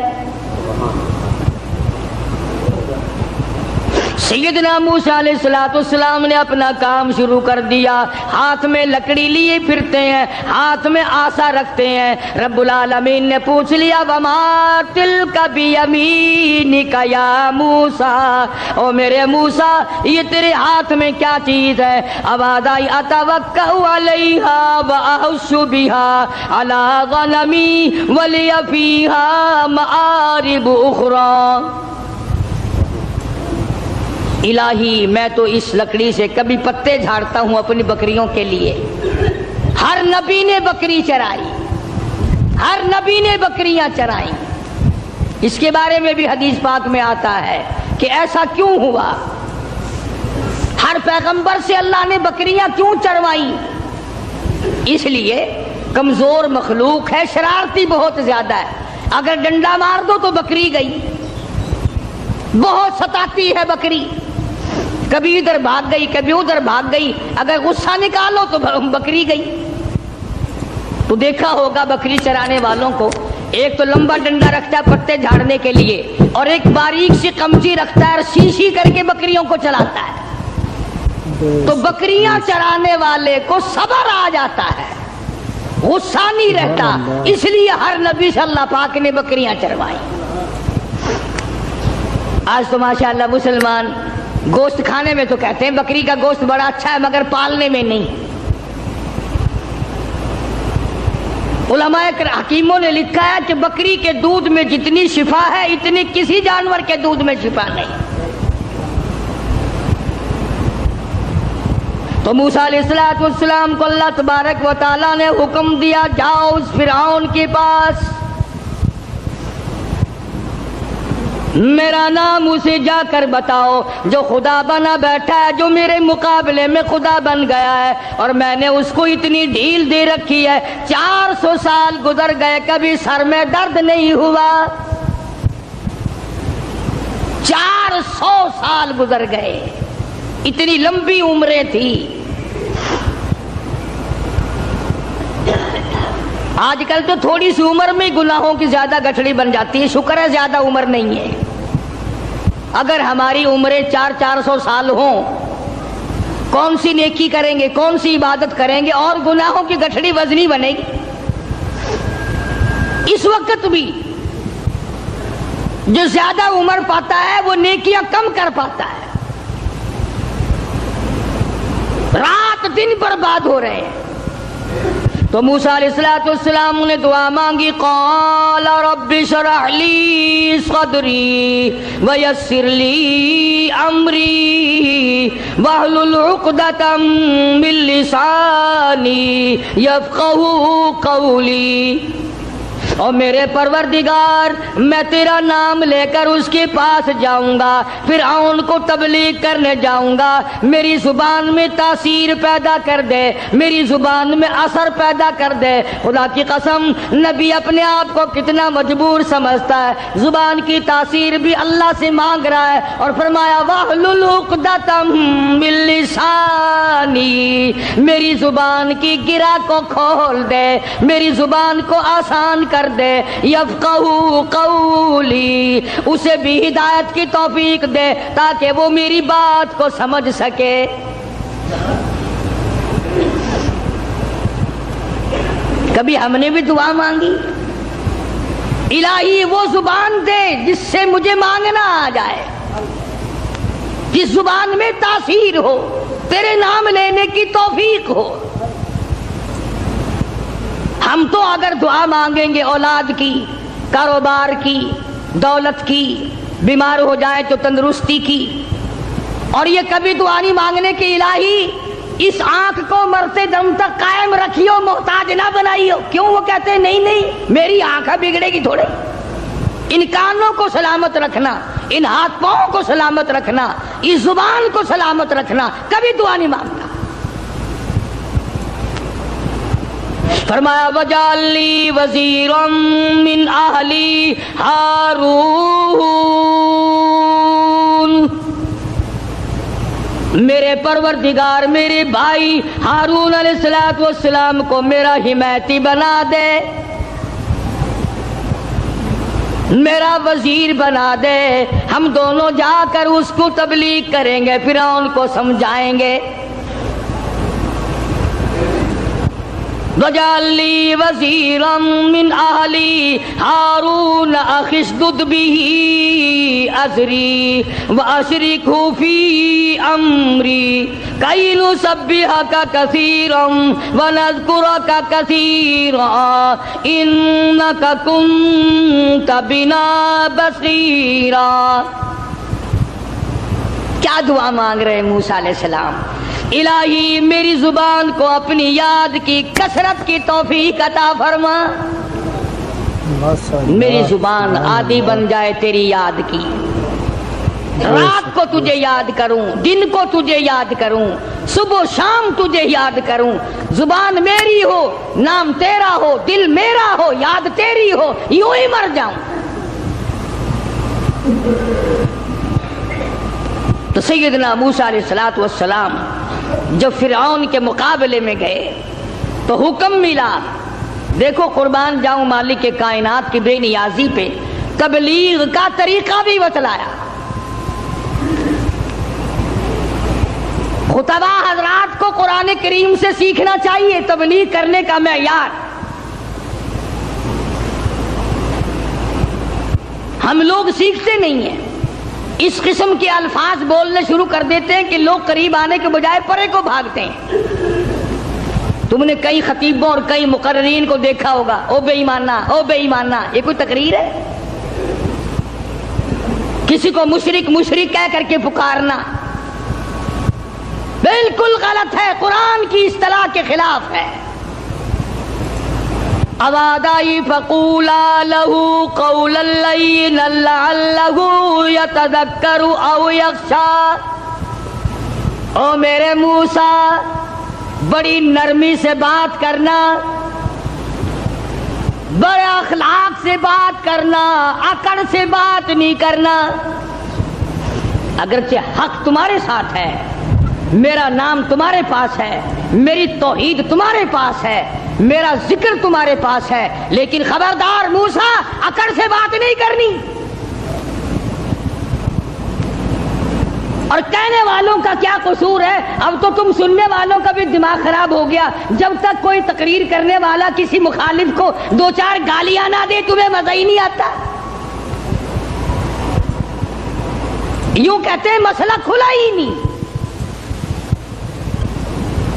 S1: سیدنا موسیٰ علیہ السلام نے اپنا کام شروع کر دیا، ہاتھ میں لکڑی لیے پھرتے ہیں، ہاتھ میں آسا رکھتے ہیں۔ رب العالمین نے پوچھ لیا وما تلک بیمینک یا موسیٰ، او میرے موسیٰ یہ تیرے ہاتھ میں کیا چیز ہے؟ آواز آئی اتوکأ علیہا واحش بہا علی غنمی ولی فیہا مآرب اخری۔ الہی میں تو اس لکڑی سے کبھی پتے جھاڑتا ہوں اپنی بکریوں کے لیے۔ ہر نبی نے بکری چرائی، ہر نبی نے بکریاں چرائیں، اس کے بارے میں بھی حدیث پاک میں آتا ہے کہ ایسا کیوں ہوا، ہر پیغمبر سے اللہ نے بکریاں کیوں چروائیں؟ اس لیے کمزور مخلوق ہے، شرارتی بہت زیادہ ہے، اگر ڈنڈا مار دو تو بکری گئی، بہت ستاتی ہے بکری، کبھی ادھر بھاگ گئی کبھی ادھر بھاگ گئی، اگر غصہ نکالو تو بکری گئی۔ تو دیکھا ہوگا بکری چرانے والوں کو، ایک تو لمبا ڈنڈا رکھتا ہے پتے جھاڑنے کے لیے، اور ایک باریک سی قمچی رکھتا ہے اور سی کر کے بکریوں کو چلاتا ہے۔ تو بکریاں چرانے والے کو صبر آ جاتا ہے، غصہ نہیں رہتا، اس لیے ہر نبی سے اللہ پاک نے بکریاں چروائی۔ آج تو ماشاءاللہ مسلمان گوشت کھانے میں تو کہتے ہیں بکری کا گوشت بڑا اچھا ہے، مگر پالنے میں نہیں۔ علماء حکیموں نے لکھا ہے کہ بکری کے دودھ میں جتنی شفا ہے اتنی کسی جانور کے دودھ میں شفا نہیں۔ تو موسیٰ علیہ السلام کو اللہ تبارک و تعالیٰ نے حکم دیا جاؤ اس فرعون کے پاس، میرا نام اسے جا کر بتاؤ جو خدا بنا بیٹھا ہے، جو میرے مقابلے میں خدا بن گیا ہے، اور میں نے اس کو اتنی ڈھیل دے رکھی ہے، 400 سال گزر گئے کبھی سر میں درد نہیں ہوا، 400 سال گزر گئے، اتنی لمبی عمریں تھی۔ آج کل تو تھوڑی سی عمر میں گناہوں کی زیادہ گٹھڑی بن جاتی ہے، شکر ہے زیادہ عمر نہیں ہے۔ اگر ہماری عمریں 400 سال ہوں، کون سی نیکی کریں گے، کون سی عبادت کریں گے، اور گناہوں کی گٹھڑی وزنی بنے گی۔ اس وقت بھی جو زیادہ عمر پاتا ہے وہ نیکیاں کم کر پاتا ہے، رات دن برباد ہو رہے ہیں۔ تو موسیٰ علیہ السلام نے دعا مانگی، قال رب اشرح لی صدری ویسر لی امری واحلل عقدۃ من لسانی یفقہوا قولی۔ اور میرے پروردگار میں تیرا نام لے کر اس کے پاس جاؤں گا، فرعون کو تبلیغ کرنے جاؤں گا، میری زبان میں تاثیر پیدا کر دے، میری زبان میں اثر پیدا کر دے۔ خدا کی قسم نبی اپنے آپ کو کتنا مجبور سمجھتا ہے، زبان کی تاثیر بھی اللہ سے مانگ رہا ہے، اور فرمایا واحلل عقدۃ من لسانی، میری زبان کی گرہ کو کھول دے، میری زبان کو آسان کر دے، یفقہوا قولی، اسے بھی ہدایت کی توفیق دے تاکہ وہ میری بات کو سمجھ سکے۔ کبھی ہم نے بھی دعا مانگی، الہی وہ زبان دے جس سے مجھے مانگنا آ جائے، جس زبان میں تاثیر ہو، تیرے نام لینے کی توفیق ہو۔ ہم تو اگر دعا مانگیں گے اولاد کی، کاروبار کی، دولت کی، بیمار ہو جائے تو تندرستی کی، اور یہ کبھی دعا نہیں مانگنے کے الہی اس آنکھ کو مرتے دم تک قائم رکھیو، محتاج نہ بنائیو۔ کیوں؟ وہ کہتے ہیں نہیں نہیں میری آنکھ بگڑے گی تھوڑے، ان کانوں کو سلامت رکھنا، ان ہاتھ پاؤں کو سلامت رکھنا، اس زبان کو سلامت رکھنا، کبھی دعا نہیں مانگتا۔ فرمایا وَجَعَلْ لِي وَزِيرًا مِّنْ أَهْلِي ہارون، میرے پروردگار میرے بھائی ہارون علیہ السلام کو میرا حمایتی بنا دے، میرا وزیر بنا دے، ہم دونوں جا کر اس کو تبلیغ کریں گے، فرعون کو سمجھائیں گے۔ وَجَعَلْ لِي وَزِيرًا مِّنْ أَهْلِي هَارُونَ أَخِشْدُدْ بِهِ أَزْرِي وَأَشْرِكْهُ فِي أَمْرِي كَيْ نُسَبِّحَكَ كَثِيرًا وَنَذْكُرَكَ كَثِيرًا إِنَّكَ كُنتَ بِنَا بَصِيرًا۔ کیا دعا مانگ رہے ہیں موسیٰ علیہ السلام؟ الہی میری زبان کو اپنی یاد کی کثرت کی توفیق عطا فرما، میری زبان عادی بن جائے تیری یاد کی، رات کو تجھے یاد کروں، دن کو تجھے یاد کروں، صبح و شام تجھے یاد کروں، زبان میری ہو، نام تیرا ہو، دل میرا ہو، یاد تیری ہو، یوں ہی مر جاؤں۔ تو سیدنا موسیٰ علیہ السلام جب فرعون کے مقابلے میں گئے تو حکم ملا، دیکھو قربان جاؤں مالک کے کائنات کی بے نیازی پہ تبلیغ کا طریقہ بھی بتلایا۔ خطبہ حضرات کو قرآن کریم سے سیکھنا چاہیے تبلیغ کرنے کا معیار۔ ہم لوگ سیکھتے نہیں ہیں، اس قسم کے الفاظ بولنے شروع کر دیتے ہیں کہ لوگ قریب آنے کے بجائے پرے کو بھاگتے ہیں۔ تم نے کئی خطیبوں اور کئی مقررین کو دیکھا ہوگا، او بے ایمانہ، او بے ایمانہ، یہ کوئی تقریر ہے؟ کسی کو مشرک کہہ کر کے پکارنا بالکل غلط ہے، قرآن کی اصطلاح کے خلاف ہے۔ اوادائی فقولا لہو قولا لینا لعلہ یتذکر او یخشی، او میرے موسیٰ بڑی نرمی سے بات کرنا، بڑے اخلاق سے بات کرنا، اکڑ سے بات نہیں کرنا۔ اگرچہ حق تمہارے ساتھ ہے، میرا نام تمہارے پاس ہے، میری توحید تمہارے پاس ہے، میرا ذکر تمہارے پاس ہے، لیکن خبردار موسیٰ اکڑ سے بات نہیں کرنی۔ اور کہنے والوں کا کیا قصور ہے؟ اب تو تم سننے والوں کا بھی دماغ خراب ہو گیا، جب تک کوئی تقریر کرنے والا کسی مخالف کو دو چار گالیاں نہ دے تمہیں مزہ ہی نہیں آتا۔ یوں کہتے ہیں مسئلہ کھلا ہی نہیں۔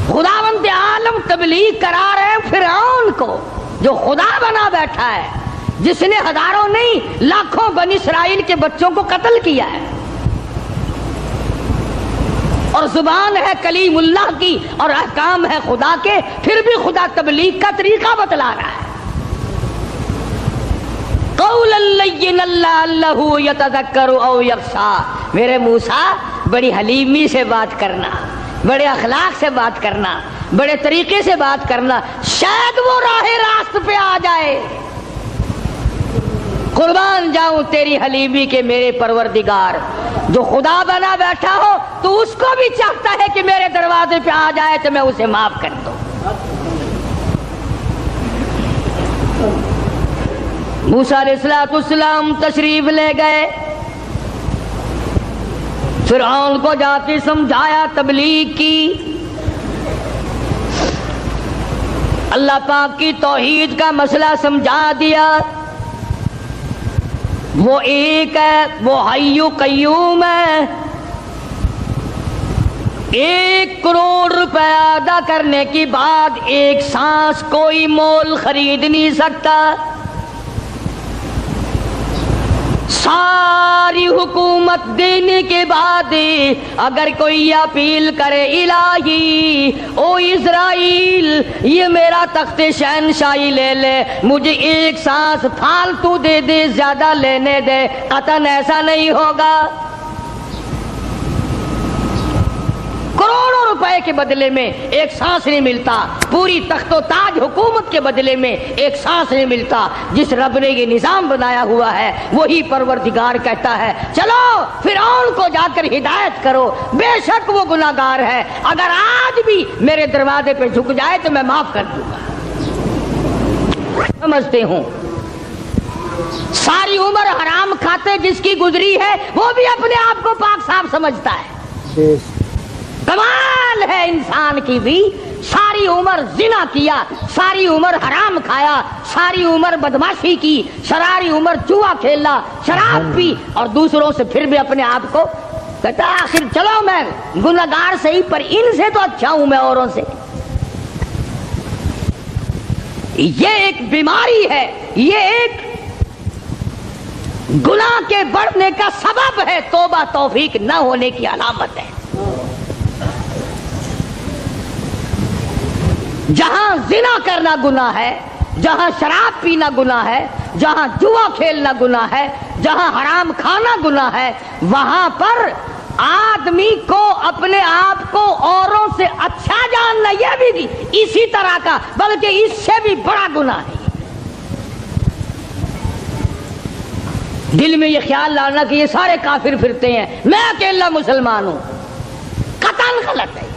S1: خداوند عالم تبلیغ کرا رہے فرعون کو جو خدا بنا بیٹھا ہے، جس نے ہزاروں نہیں لاکھوں بنی اسرائیل کے بچوں کو قتل کیا ہے، اور زبان ہے کلیم اللہ کی اور احکام ہے خدا کے، پھر بھی خدا تبلیغ کا طریقہ بتلا رہا ہے۔ لین لعلہ یتذکر او یخشی، میرے موسیٰ بڑی حلیمی سے بات کرنا، بڑے اخلاق سے بات کرنا، بڑے طریقے سے بات کرنا، شاید وہ راہ راست پہ آ جائے۔ قربان جاؤں تیری حلیمی کے میرے پروردگار، جو خدا بنا بیٹھا ہو تو اس کو بھی چاہتا ہے کہ میرے دروازے پہ آ جائے تو میں اسے معاف کر دوں۔ موسیٰ علیہ السلام تشریف لے گئے، فرعون کو جا کے سمجھایا، تبلیغ کی، اللہ پاک کی توحید کا مسئلہ سمجھا دیا۔ وہ ایک ہے، وہ حی قیوم ہے، 1 کروڑ روپے ادا کرنے کی بعد ایک سانس کوئی مول خرید نہیں سکتا، ساری حکومت دینے کے بعد اگر کوئی اپیل کرے الہی او اسرائیل یہ میرا تخت شہنشاہی لے لے، مجھے ایک سانس فالتو دے دے، زیادہ لینے دے، قطعاً ایسا نہیں ہوگا۔ کروڑوں روپے کے بدلے میں ایک سانس نہیں ملتا، پوری تخت و تاج حکومت کے بدلے میں ایک سانس نہیں ملتا۔ جس رب نے یہ نظام بنایا ہوا ہے وہی پروردگار کہتا ہے چلو فرعون کو جا کر ہدایت کرو، بے شک وہ گناہگار ہے، اگر آج بھی میرے دروازے پہ جھک جائے تو میں معاف کر دوں گا۔ سمجھتے ہوں ساری عمر حرام کھاتے جس کی گزری ہے وہ بھی اپنے آپ کو پاک صاف سمجھتا ہے۔ کمال ہے انسان کی بھی، ساری عمر زنا کیا، ساری عمر حرام کھایا، ساری عمر بدماشی کی، ساری عمر جوا کھیلا، شراب پی، اور دوسروں سے پھر بھی اپنے آپ کو کہتا آخر چلو میں گناہگار صحیح پر ان سے تو اچھا ہوں میں اوروں سے۔ یہ ایک بیماری ہے، یہ ایک گناہ کے بڑھنے کا سبب ہے، توبہ توفیق نہ ہونے کی علامت ہے۔ جہاں زنا کرنا گناہ ہے، جہاں شراب پینا گناہ ہے، جہاں جوا کھیلنا گناہ ہے، جہاں حرام کھانا گناہ ہے، وہاں پر آدمی کو اپنے آپ کو اوروں سے اچھا جاننا یہ بھی اسی طرح کا بلکہ اس سے بھی بڑا گناہ ہے۔ دل میں یہ خیال لانا کہ یہ سارے کافر پھرتے ہیں، میں اکیلا مسلمان ہوں، قطعاً غلط ہے۔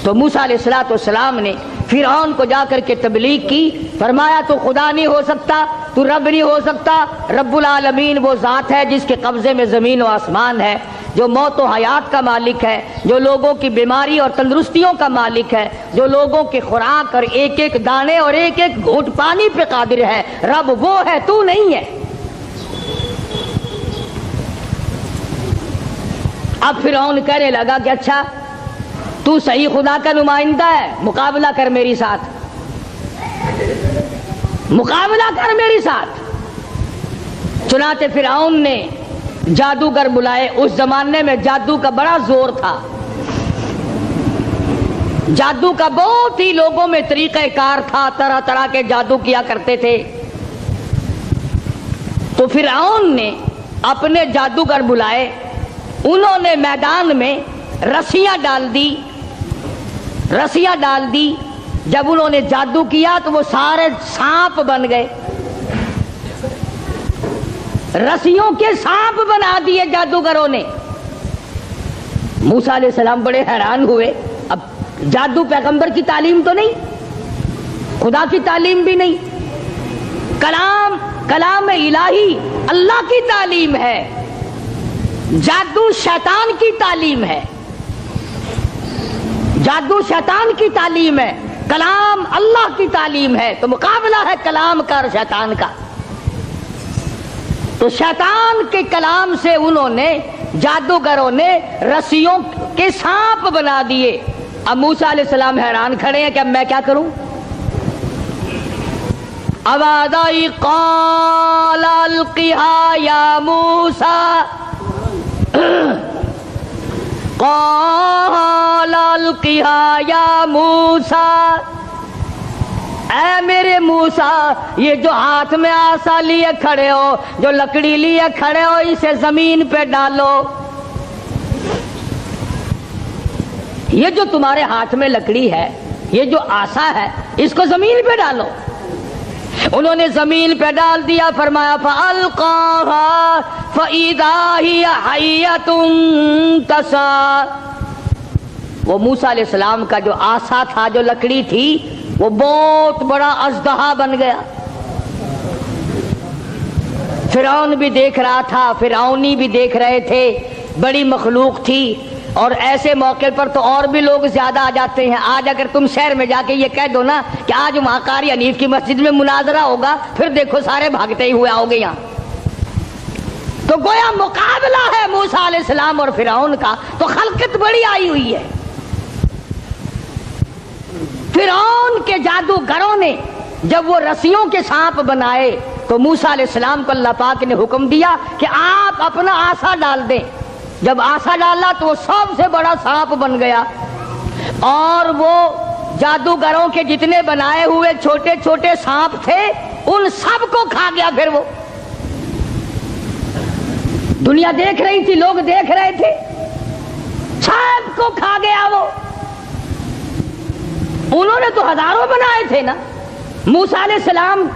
S1: تو موسیٰ علیہ السلام نے فرعون کو جا کر کے تبلیغ کی، فرمایا تو خدا نہیں ہو سکتا، تو رب نہیں ہو سکتا، رب العالمین وہ ذات ہے جس کے قبضے میں زمین و آسمان ہے، جو موت و حیات کا مالک ہے، جو لوگوں کی بیماری اور تندرستیوں کا مالک ہے، جو لوگوں کی خوراک اور ایک ایک دانے اور ایک ایک گھونٹ پانی پہ قادر ہے، رب وہ ہے، تو نہیں ہے۔ اب فرعون کہنے لگا کہ اچھا تو صحیح خدا کا نمائندہ ہے، مقابلہ کر میری ساتھ، مقابلہ کر میری ساتھ۔ چنانچہ فرعون نے جادوگر بلائے، اس زمانے میں جادو کا بڑا زور تھا، جادو کا بہت ہی لوگوں میں طریقہ کار تھا، طرح طرح کے جادو کیا کرتے تھے۔ تو فرعون نے اپنے جادوگر بلائے، انہوں نے میدان میں رسیاں ڈال دی، رسیاں ڈال دی، جب انہوں نے جادو کیا تو وہ سارے سانپ بن گئے، رسیوں کے سانپ بنا دیے جادوگروں نے۔ موسیٰ علیہ السلام بڑے حیران ہوئے، اب جادو پیغمبر کی تعلیم تو نہیں، خدا کی تعلیم بھی نہیں، کلام الہی اللہ کی تعلیم ہے، جادو شیطان کی تعلیم ہے، جادو شیطان کی تعلیم ہے، کلام اللہ کی تعلیم ہے، تو مقابلہ ہے کلام کا اور شیطان کا۔ تو شیطان کے کلام سے انہوں نے جادوگروں نے رسیوں کے سانپ بنا دیے۔ اب موسیٰ علیہ السلام حیران کھڑے ہیں کہ اب میں کیا کروں؟ آواز آئی قال القها یا موسیٰ، قال القها یا موسیٰ، اے میرے موسیٰ یہ جو ہاتھ میں آسا لیے کھڑے ہو, جو لکڑی لیے کھڑے ہو, اسے زمین پہ ڈالو. یہ جو تمہارے ہاتھ میں لکڑی ہے, یہ جو آسا ہے, اس کو زمین پہ ڈالو. انہوں نے زمین پہ ڈال دیا. فرمایا فَأَلْقَاهَا فَإِذَا هِيَ حَيَّةٌ تَسْعَىٰ. وہ موسیٰ علیہ السلام کا جو آسا تھا, جو لکڑی تھی, وہ بہت بڑا اژدہا بن گیا. فرعون بھی دیکھ رہا تھا, فرعونی بھی دیکھ رہے تھے, بڑی مخلوق تھی. اور ایسے موقع پر تو اور بھی لوگ زیادہ آ جاتے ہیں. آج اگر تم شہر میں جا کے یہ کہہ دو نا کہ آج وہاں قاری حنیف کی مسجد میں مناظرہ ہوگا, پھر دیکھو سارے بھاگتے ہی ہوئے آؤ گے یہاں. تو گویا مقابلہ ہے موسیٰ علیہ السلام اور فرعون کا, تو خلقت بڑی آئی ہوئی ہے. فرعون کے جادوگروں نے جب وہ رسیوں کے سانپ بنائے تو موسیٰ علیہ السلام کو اللہ پاک نے حکم دیا کہ آپ اپنا آسا ڈال دیں. جب آسا ڈالا تو وہ سب سے بڑا سانپ بن گیا, اور وہ جادوگروں کے جتنے بنائے ہوئے چھوٹے چھوٹے سانپ تھے ان سب کو کھا گیا. پھر وہ دنیا دیکھ رہی تھی, لوگ دیکھ رہے تھے, سب کو کھا گیا وہ. انہوں نے تو ہزاروں بنائے تھے نا. موسیٰ علیہ السلام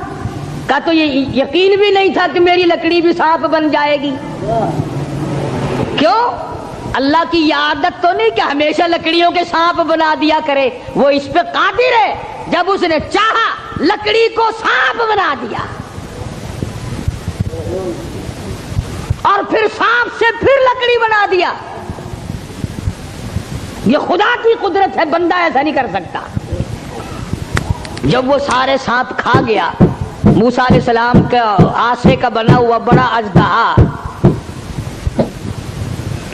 S1: کا تو یہ یقین بھی نہیں تھا کہ میری لکڑی بھی سانپ بن جائے گی. کیوں؟ اللہ کی یہ عادت تو نہیں کہ ہمیشہ لکڑیوں کے سانپ بنا دیا کرے. وہ اس پہ قادر ہے, جب اس نے چاہا لکڑی کو سانپ بنا دیا, اور پھر سانپ سے پھر لکڑی بنا دیا. یہ خدا کی قدرت ہے, بندہ ایسا نہیں کر سکتا. جب وہ سارے سانپ کھا گیا, موسیٰ علیہ السلام کا آسے کا بنا ہوا بڑا اژدہا,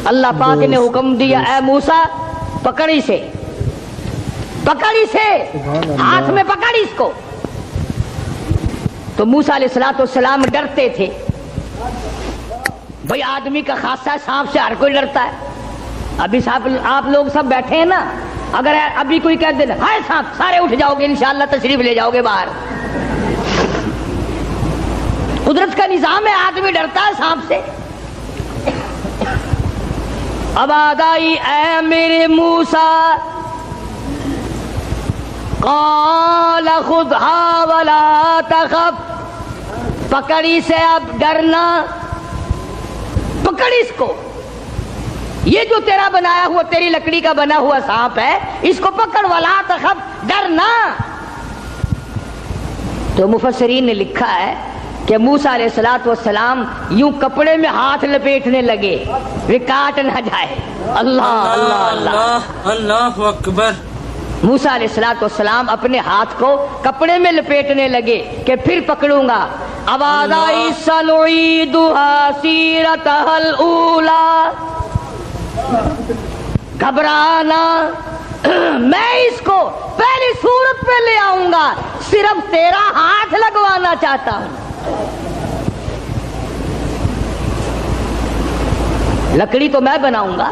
S1: اللہ پاک نے حکم دیا اے موسیٰ پکڑ اسے, پکڑ اسے, ہاتھ میں پکڑ اس کو. تو موسیٰ علیہ السلام ڈرتے تھے. بھئی آدمی کا خاصہ ہے, سانپ سے ہر کوئی ڈرتا ہے. ابھی آپ لوگ سب بیٹھے ہیں نا, اگر ابھی کوئی کہہ دے ہائے سانپ, سارے اٹھ جاؤ گے انشاءاللہ, تشریف لے جاؤ گے باہر. قدرت کا نظام ہے, آدمی ڈرتا ہے سانپ سے. اب آگائی اے میرے موسیٰ, قال خذھا ولا تخف, پکڑی سے اب ڈرنا, پکڑ اس کو. یہ جو تیرا بنایا ہوا, تیری لکڑی کا بنا ہوا سانپ ہے, اس کو پکڑ, ولا تخف, ڈرنا. تو مفسرین نے لکھا ہے کہ موسیٰ علیہ السلام یوں کپڑے میں ہاتھ لپیٹنے لگے وہ کاٹ نہ جائے. اللہ اللہ اللہ
S3: اللہ اکبر.
S1: موسیٰ علیہ السلام اپنے ہاتھ کو کپڑے میں لپیٹنے لگے کہ پھر پکڑوں گا. آواز آئی سنعیدها سیرتها الاولی, گھبرانا, میں اس کو پہلی صورت پہ لے آؤں گا, صرف تیرا ہاتھ لگوانا چاہتا ہوں. لکڑی تو میں بناؤں گا,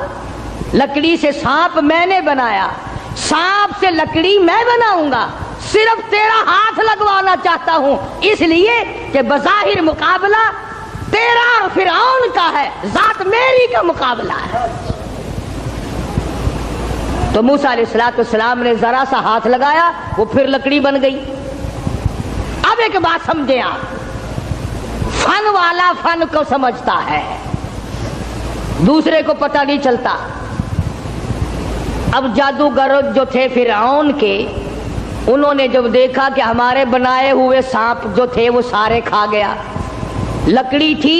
S1: لکڑی سے سانپ میں نے بنایا, سانپ سے لکڑی میں بناؤں گا, صرف تیرا ہاتھ لگوانا چاہتا ہوں, اس لیے کہ بظاہر مقابلہ تیرا اور فرعون کا ہے, ذات میری کا مقابلہ ہے. تو موسیٰ علیہ السلام نے ذرا سا ہاتھ لگایا, وہ پھر لکڑی بن گئی. اب ایک بات سمجھیں آپ, فن والا فن کو سمجھتا ہے, دوسرے کو پتہ نہیں چلتا. اب جادوگر جو تھے فرعون کے, انہوں نے جب دیکھا کہ ہمارے بنائے ہوئے سانپ جو تھے وہ سارے کھا گیا, لکڑی تھی,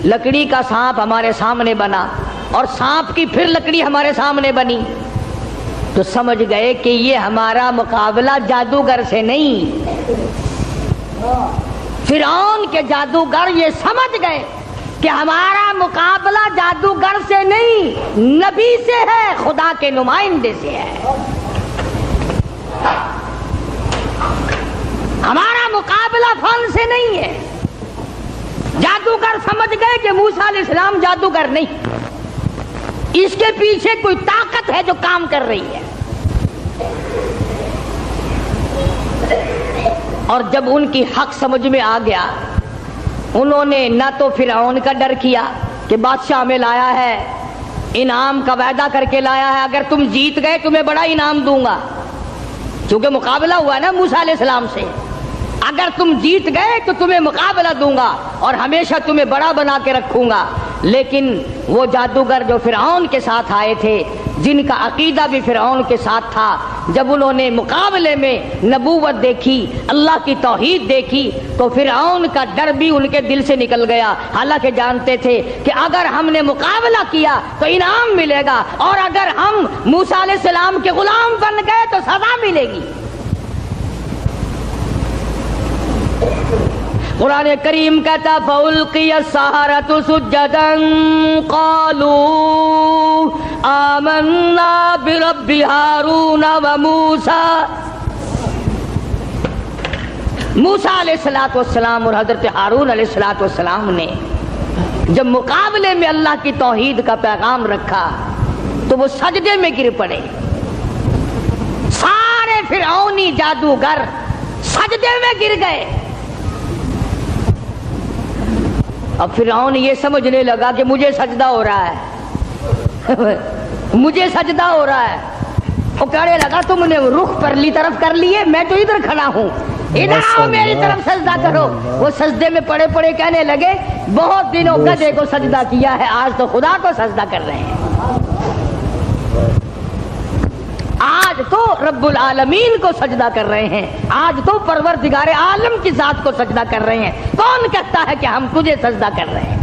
S1: لکڑی کا سانپ ہمارے سامنے بنا, اور سانپ کی پھر لکڑی ہمارے سامنے بنی, تو سمجھ گئے کہ یہ ہمارا مقابلہ جادوگر سے نہیں. فرعون کے جادوگر یہ سمجھ گئے کہ ہمارا مقابلہ جادوگر سے نہیں, نبی سے ہے, خدا کے نمائندے سے ہے. ہمارا مقابلہ فن سے نہیں ہے. جادوگر سمجھ گئے کہ موسیٰ علیہ السلام جادوگر نہیں, اس کے پیچھے کوئی طاقت ہے جو کام کر رہی ہے. اور جب ان کی حق سمجھ میں آ گیا انہوں نے نہ تو فرعون کا ڈر کیا کہ بادشاہ ہمیں لایا ہے، انعام کا وعدہ کر کے لایا ہے، اگر تم جیت گئے تمہیں بڑا انعام دوں گا، چونکہ مقابلہ ہوا ہے نا موسیٰ علیہ السلام سے، اگر تم جیت گئے تو تمہیں مقابلہ دوں گا اور ہمیشہ تمہیں بڑا بنا کے رکھوں گا۔ لیکن وہ جادوگر جو فرعون کے ساتھ آئے تھے، جن کا عقیدہ بھی فرعون کے ساتھ تھا، جب انہوں نے مقابلے میں نبوت دیکھی، اللہ کی توحید دیکھی، تو فرعون کا ڈر بھی ان کے دل سے نکل گیا، حالانکہ جانتے تھے کہ اگر ہم نے مقابلہ کیا تو انعام ملے گا، اور اگر ہم موسیٰ علیہ السلام کے غلام بن گئے تو سزا ملے گی۔ قرآن کریم کہتا فَأُلْقِيَ السَّحَرَةُ سُجَّدًا قَالُوا آمَنَّا بِرَبِّ هَارُونَ وَمُوسَىٰ۔ موسیٰ علیہ السلام اور حضرت ہارون علیہ السلام نے جب مقابلے میں اللہ کی توحید کا پیغام رکھا تو وہ سجدے میں گر پڑے، سارے فرعونی جادوگر سجدے میں گر گئے۔ اب فرعون یہ سمجھنے لگا کہ مجھے سجدہ ہو رہا ہے مجھے سجدہ ہو رہا ہے، وہ کہنے لگا تم نے رخ پرلی طرف کر لیے، میں تو ادھر کھڑا ہوں، ادھر آؤ میری طرف سجدہ کرو۔ وہ سجدے میں پڑے پڑے کہنے لگے بہت دنوں گدھے کو سجدہ کیا ہے، آج تو خدا کو سجدہ کر رہے ہیں، آج تو رب العالمین کو سجدہ کر رہے ہیں، آج تو پروردگار عالم کی ذات کو سجدہ کر رہے ہیں۔ کون کہتا ہے کہ ہم تجھے سجدہ کر رہے ہیں؟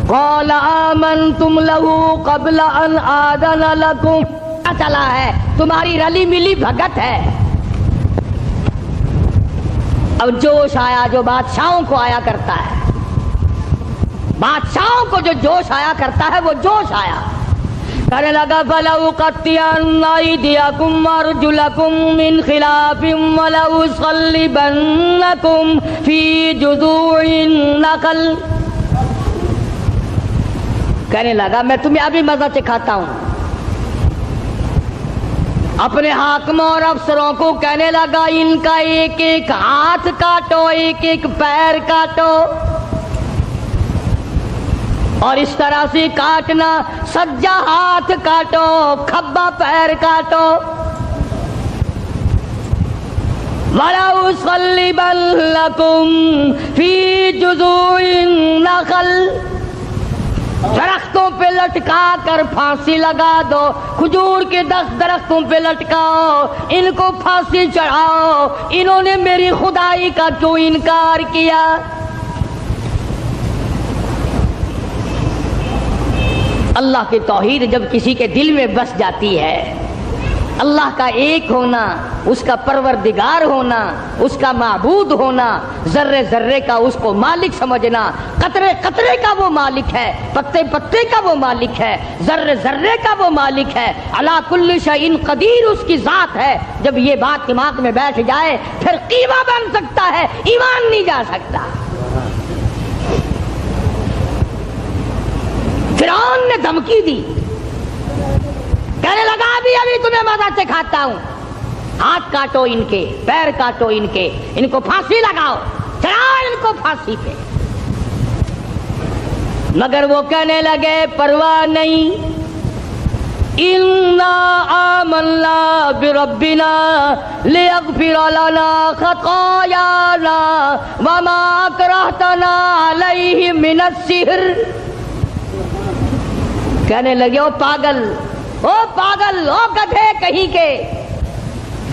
S1: قال آمنتم له قبل ان آذن لكم، پتہ چلا ہے تمہاری رلی ملی بھگت ہے۔ اب جوش آیا جو بادشاہوں کو آیا کرتا ہے، بادشاہوں کو جو جوش آیا کرتا ہے وہ جوش آیا، کہنے لگا فَلَأُقَطِّعَنَّ أَيْدِيَكُمْ وَأَرْجُلَكُمْ مِنْ خِلَافٍ وَلَأُصَلِّبَنَّكُمْ فِي جُذُوعِ النَّخْلِ۔ کہنے لگا میں تمہیں ابھی مزہ چکھاتا ہوں۔ اپنے حاکموں اور افسروں کو کہنے لگا ان کا ایک ایک ہاتھ کاٹو، ایک ایک پیر کاٹو، اور اس طرح سے کاٹنا، سجا ہاتھ کاٹو، کھبا پیر کاٹو۔ وَلَأُصَلِّبَنَّكُمْ فِي جُذُوعِ النَّخْلِ، درختوں پہ لٹکا کر پھانسی لگا دو، کھجور کے 10 درختوں پہ لٹکاؤ، ان کو پھانسی چڑھاؤ، انہوں نے میری خدائی کا کیوں انکار کیا؟ اللہ کی توحید جب کسی کے دل میں بس جاتی ہے، اللہ کا ایک ہونا، اس کا پروردگار ہونا، اس کا معبود ہونا، ذرے ذرے کا اس کو مالک سمجھنا، قطرے قطرے کا وہ مالک ہے، پتے پتے کا وہ مالک ہے، ذرے ذرے کا وہ مالک ہے، علی کل شیء قدیر اس کی ذات ہے، جب یہ بات دماغ میں بیٹھ جائے پھر قیمہ بن سکتا ہے، ایمان نہیں جا سکتا۔ فرعون نے دھمکی دی، کہنے لگا ابھی تمہیں مزہ سکھاتا ہوں، ہاتھ کاٹو ان کے، پیر کاٹو ان کے، ان کو پھانسی لگاؤ، چڑھاؤ ان کو پھانسی پہ۔ مگر وہ کہنے لگے پرواہ نہیں، اِنَّا آمَنَّا بِرَبِّنَا لِيَغْفِرَ لَنَا خَطَايَانَا وَمَا أَكْرَهْتَنَا عَلَيْهِ مِنَ السِّحْرِ۔ کہنے لگے او پاگل، او گدھے کہیں کے،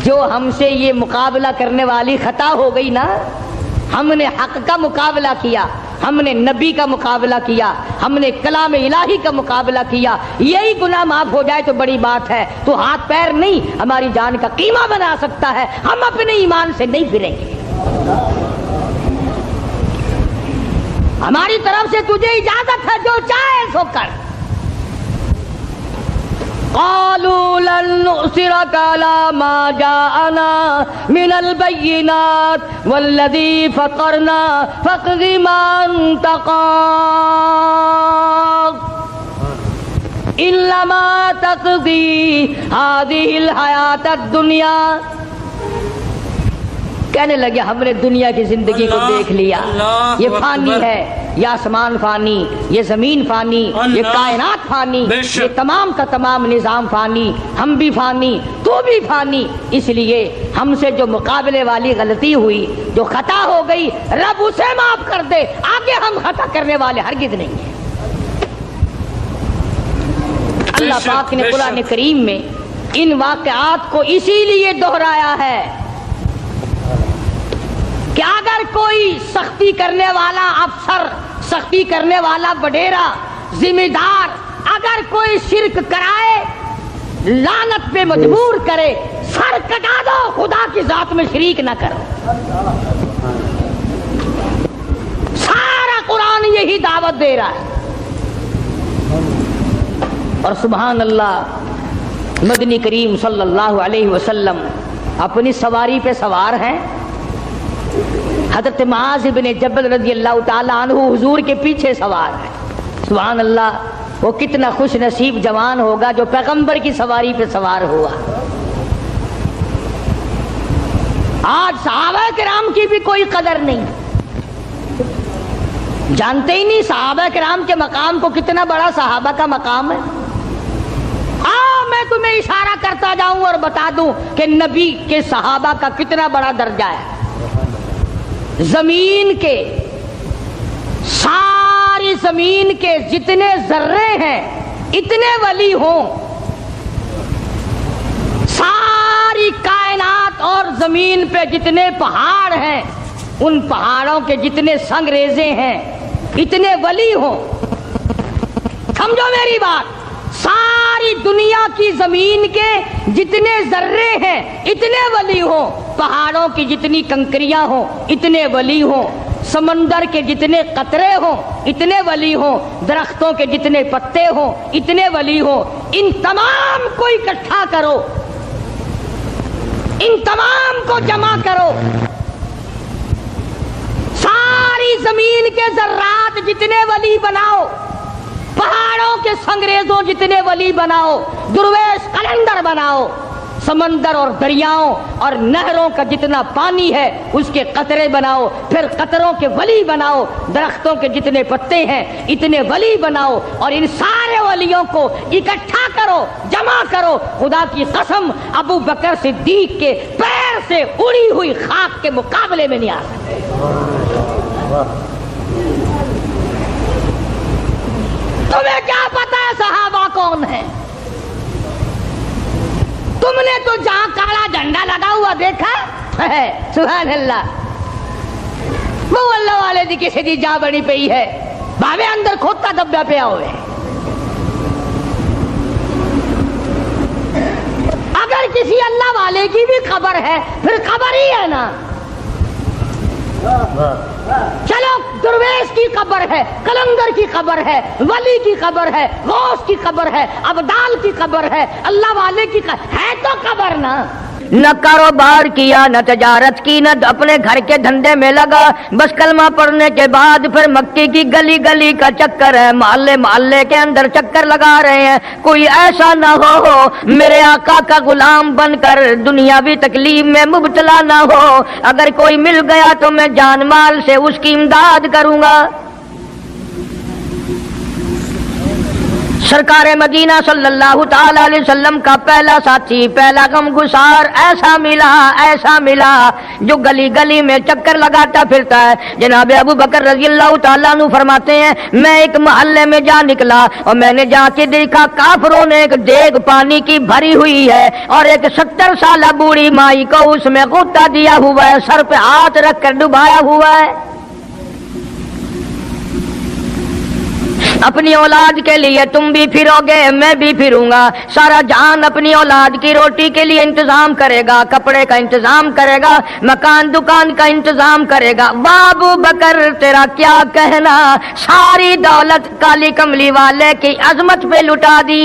S1: جو ہم سے یہ مقابلہ کرنے والی خطا ہو گئی نا، ہم نے حق کا مقابلہ کیا، ہم نے نبی کا مقابلہ کیا، ہم نے کلام الہی کا مقابلہ کیا، یہی گناہ معاف ہو جائے تو بڑی بات ہے، تو ہاتھ پیر نہیں ہماری جان کا قیمہ بنا سکتا ہے، ہم اپنے ایمان سے نہیں پھریں گے، ہماری طرف سے تجھے اجازت ہے جو چاہے سو کر۔ قالوا لن نؤثرك على ما جاءنا من البينات والذي فطرنا فاقض ما انت قاض انما تقضي هذه الحياة الدنيا۔ کہنے لگے ہم نے دنیا کی زندگی کو دیکھ لیا، یہ فانی ہے، یہ آسمان فانی، یہ زمین فانی، یہ کائنات فانی، یہ تمام کا تمام نظام فانی، ہم بھی فانی، تو بھی فانی، اس لیے ہم سے جو مقابلے والی غلطی ہوئی، جو خطا ہو گئی، رب اسے معاف کر دے، آگے ہم خطا کرنے والے ہرگز نہیں ہیں۔ اللہ پاک نے قرآن کریم میں ان واقعات کو اسی لیے دہرایا ہے کہ اگر کوئی سختی کرنے والا افسر، سختی کرنے والا وڈیرا، ذمہ دار اگر کوئی شرک کرائے، لعنت پہ مجبور کرے، سر کٹا دو، خدا کی ذات میں شریک نہ کرو۔ سارا قرآن یہی دعوت دے رہا ہے۔ اور سبحان اللہ، مدنی کریم صلی اللہ علیہ وسلم اپنی سواری پہ سوار ہیں، حضرت معاذ بن جبل رضی اللہ تعالی عنہ حضور کے پیچھے سوار ہے۔ سبحان اللہ، وہ کتنا خوش نصیب جوان ہوگا جو پیغمبر کی سواری پہ سوار ہوا۔ آج صحابہ کرام کی بھی کوئی قدر نہیں، جانتے ہی نہیں صحابہ کرام کے مقام کو، کتنا بڑا صحابہ کا مقام ہے۔ میں تمہیں اشارہ کرتا جاؤں اور بتا دوں کہ نبی کے صحابہ کا کتنا بڑا درجہ ہے۔ زمین کے، ساری زمین کے جتنے ذرے ہیں اتنے ولی ہوں، ساری کائنات اور زمین پہ جتنے پہاڑ ہیں ان پہاڑوں کے جتنے سنگریزے ہیں اتنے ولی ہوں۔ سمجھو میری بات، ساری دنیا کی زمین کے جتنے ذرے ہیں اتنے ولی ہوں، پہاڑوں کی جتنی کنکریاں ہوں اتنے ولی ہوں، سمندر کے جتنے قطرے ہوں اتنے ولی ہوں، درختوں کے جتنے پتے ہوں اتنے ولی ہوں، ان تمام کو اکٹھا کرو، ان تمام کو جمع کرو، ساری زمین کے ذرات جتنے ولی بناؤ، پہاڑوں کے سنگریزوں جتنے ولی بناؤ، درویش قلندر بناؤ، سمندر اور دریاؤں اور نہروں کا جتنا پانی ہے اس کے قطرے بناؤ، پھر قطروں کے ولی بناؤ، درختوں کے جتنے پتے ہیں اتنے ولی بناؤ، اور ان سارے ولیوں کو اکٹھا کرو، جمع کرو۔ خدا کی قسم، ابو بکر صدیق کے پیر سے اڑی ہوئی خاک کے مقابلے میں نہیں آ سکتے۔ تمہیں کیا پتا ہے صحابہ کون ہے؟ تم نے تو جہاں کالا جھنڈا لگا ہوا دیکھا ہے، سبحان اللہ، وہ اللہ والے دی کسی دی جا بڑی پئی ہے، بھاوے اندر کھوتا دبا پیا ہوئے۔ اگر کسی اللہ والے کی بھی خبر ہے پھر خبر ہی ہے نا۔ چلو درویش کی خبر ہے، قلندر کی خبر ہے، ولی کی خبر ہے، غوث کی خبر ہے، ابدال کی خبر ہے، اللہ والے کی ہے تو خبر نا۔ نہ کاروبار کیا، نہ تجارت کی، نہ اپنے گھر کے دھندے میں لگا، بس کلمہ پڑھنے کے بعد پھر مکے کی گلی گلی کا چکر ہے، محلے محلے کے اندر چکر لگا رہے ہیں۔ کوئی ایسا نہ ہو میرے آقا کا غلام بن کر دنیاوی تکلیف میں مبتلا نہ ہو، اگر کوئی مل گیا تو میں جان مال سے اس کی امداد کروں گا۔ سرکار مدینہ صلی اللہ تعالی علیہ وسلم کا پہلا ساتھی، پہلا غم گسار ایسا ملا جو گلی گلی میں چکر لگاتا پھرتا ہے۔ جناب ابو بکر رضی اللہ تعالیٰ عنہ فرماتے ہیں، میں ایک محلے میں جا نکلا اور میں نے جا کے دیکھا کافروں نے ایک دیگ پانی کی بھری ہوئی ہے اور ایک 70 سالہ بوڑھی مائی کو اس میں غوطہ دیا ہوا ہے، سر پہ ہاتھ رکھ کر ڈبایا ہوا ہے۔ اپنی اولاد کے لیے تم بھی پھرو گے، میں بھی پھروں گا۔ سارا جہان اپنی اولاد کی روٹی کے لیے انتظام کرے گا، کپڑے کا انتظام کرے گا، مکان دکان کا انتظام کرے گا۔ ابو بکر تیرا کیا کہنا، ساری دولت کالی کملی والے کی عظمت پہ لٹا دی۔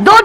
S1: 2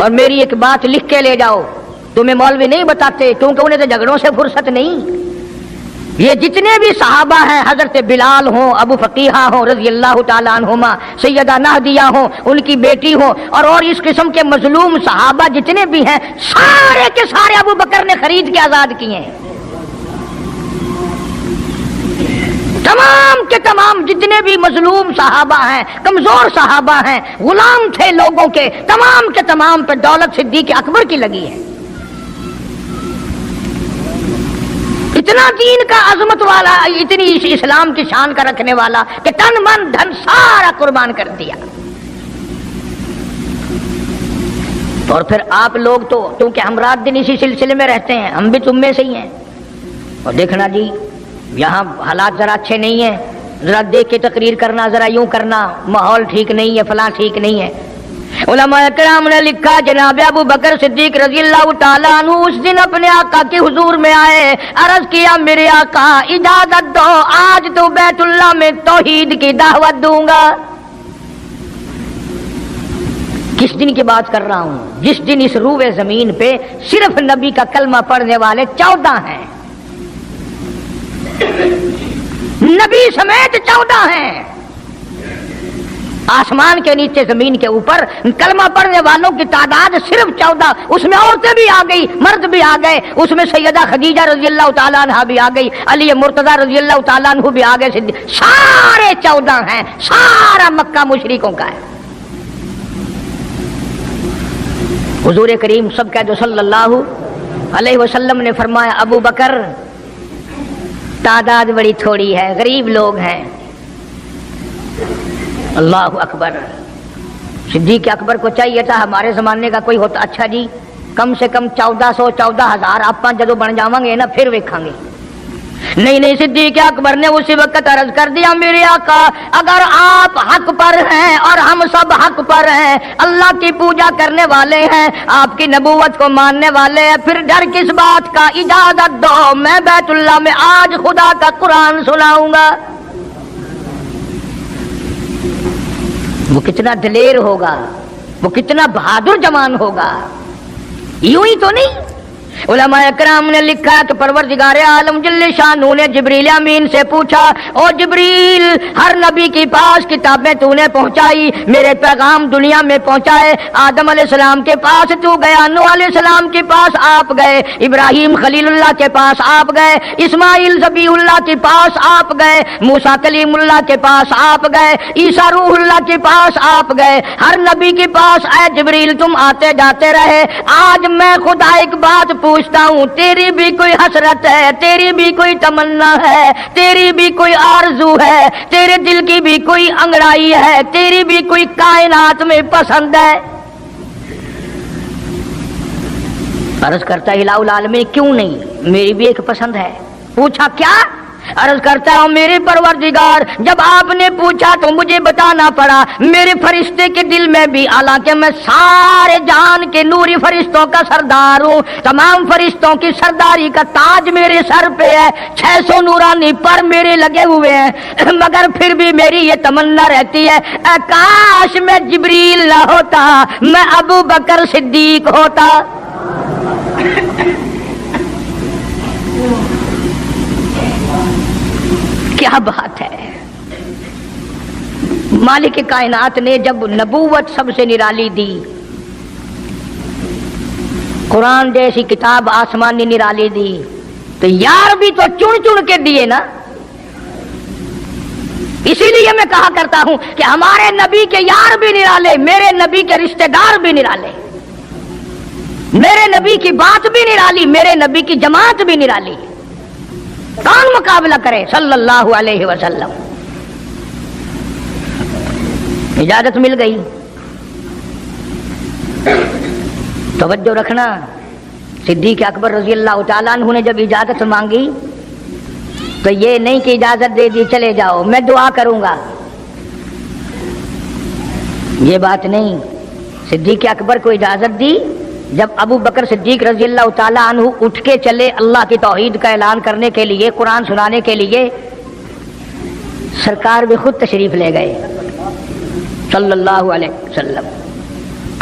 S1: اور میری ایک بات لکھ کے لے جاؤ، تمہیں مولوی نہیں بتاتے کیونکہ انہیں تو جھگڑوں سے فرصت نہیں۔ یہ جتنے بھی صحابہ ہیں، حضرت بلال ہوں، ابو فقیہہ ہوں رضی اللہ تعالیٰ عنہما، سیدہ نہدیہ ہوں، ان کی بیٹی ہوں، اور اس قسم کے مظلوم صحابہ جتنے بھی ہیں، سارے کے سارے ابو بکر نے خرید کے آزاد کیے ہیں۔ تمام کے تمام جتنے بھی مظلوم صحابہ ہیں، کمزور صحابہ ہیں، غلام تھے لوگوں کے، تمام کے تمام پہ دولت صدیق اکبر کی لگی ہے۔ اتنا دین کا عظمت والا، اتنی اسلام کی شان کا رکھنے والا کہ تن من دھن سارا قربان کر دیا۔ اور پھر آپ لوگ تو کیونکہ ہم رات دن اسی سلسلے میں رہتے ہیں، ہم بھی تم میں سے ہی ہیں، اور دیکھنا جی یہاں حالات ذرا اچھے نہیں ہیں، ذرا دیکھ کے تقریر کرنا، ذرا یوں کرنا، ماحول ٹھیک نہیں ہے، فلاں ٹھیک نہیں ہے۔ علماء کرام نے لکھا جناب ابو بکر صدیق رضی اللہ تعالیٰ عنہ اس دن اپنے آقا کے حضور میں آئے، عرض کیا میرے آقا اجازت دو، آج تو بیت اللہ میں توحید کی دعوت دوں گا۔ کس دن کی بات کر رہا ہوں؟ جس دن اس روئے زمین پہ صرف نبی کا کلمہ پڑھنے والے 14 ہیں، نبی سمیت 14 ہیں۔ آسمان کے نیچے زمین کے اوپر کلمہ پڑھنے والوں کی تعداد صرف 14، اس میں عورتیں بھی آ گئی، مرد بھی آ گئے، اس میں سیدہ خدیجہ رضی اللہ تعالیٰ عنہ بھی آ گئی، علی مرتضیٰ رضی اللہ تعالیٰ عنہ بھی آ گئے، سارے 14 ہیں، سارا مکہ مشرکوں کا ہے۔ حضور کریم سب کہہ دو صلی اللہ علیہ وسلم نے فرمایا ابو بکر تعداد بڑی تھوڑی ہے، غریب لوگ ہیں۔ اللہ اکبر۔ صدیق اکبر کو چاہیے تھا ہمارے زمانے کا کوئی ہوتا، اچھا جی کم سے کم 1400-14,000 آپ جدو بن جاواں گے نا پھر ویکھاں گے۔ نہیں، صدیق اکبر نے اسی وقت عرض کر دیا میرے آقا اگر آپ حق پر ہیں اور ہم سب حق پر ہیں، اللہ کی پوجا کرنے والے ہیں، آپ کی نبوت کو ماننے والے ہیں، پھر ڈر کس بات کا؟ اجازت دو میں بیت اللہ میں آج خدا کا قرآن سناؤں گا۔ وہ کتنا دلیر ہوگا، وہ کتنا بہادر جوان ہوگا، یوں ہی تو نہیں۔ علماء اکرام نے لکھا کہ پروردگار عالم جل شانہ نے جبریل امین سے پوچھا او جبریل ہر نبی کے پاس کتابیں تو نے پہنچائی، میرے پیغام دنیا میں پہنچائے، آدم علیہ السلام کے پاس تو گیا، نوح علیہ السلام کے پاس آپ گئے، ابراہیم خلیل اللہ کے پاس آپ گئے، اسماعیل ذبیح اللہ کے پاس آپ گئے، موسیٰ کلیم اللہ کے پاس آپ گئے، عیسیٰ روح اللہ کے پاس آپ گئے، ہر نبی کے پاس اے جبریل تم آتے جاتے رہے۔ آج میں خدا ایک بات پوچھتا ہوں، تیری بھی کوئی حسرت ہے، تیری بھی کوئی تمنا ہے، تیری بھی کوئی آرزو ہے، تیرے دل کی بھی کوئی انگڑائی ہے، تیری بھی کوئی کائنات میں پسند ہے؟ عرض کرتا ہے الہ العالمین کیوں نہیں، میری بھی ایک پسند ہے۔ پوچھا کیا؟ عرض کرتا ہوں میرے پروردگار جب آپ نے پوچھا تو مجھے بتانا پڑا، میرے فرشتے کے دل میں بھی، حالانکہ میں سارے جہان کے نوری فرشتوں کا سردار ہوں، تمام فرشتوں کی سرداری کا تاج میرے سر پہ ہے، 600 نورانی پر میرے لگے ہوئے ہیں، مگر پھر بھی میری یہ تمنا رہتی ہے اے کاش میں جبریل نہ ہوتا، میں ابو بکر صدیق ہوتا۔ کیا بات ہے! مالک کائنات نے جب نبوت سب سے نرالی دی، قرآن جیسی کتاب آسمانی نرالی دی، تو یار بھی تو چن چن کے دیے نا۔ اسی لیے میں کہا کرتا ہوں کہ ہمارے نبی کے یار بھی نرالے، میرے نبی کے رشتہ دار بھی نرالے، میرے نبی کی بات بھی نرالی، میرے نبی کی جماعت بھی نرالی۔ کون مقابلہ کرے صلی اللہ علیہ وسلم؟ اجازت مل گئی۔ توجہ رکھنا، صدیق اکبر رضی اللہ تعالیٰ عنہ نے جب اجازت مانگی تو یہ نہیں کہ اجازت دے دی چلے جاؤ میں دعا کروں گا، یہ بات نہیں۔ صدیق اکبر کو اجازت دی، جب ابو بکر صدیق رضی اللہ تعالیٰ عنہ اٹھ کے چلے اللہ کی توحید کا اعلان کرنے کے لیے، قرآن سنانے کے لیے، سرکار بھی خود تشریف لے گئے صلی اللہ علیہ وسلم۔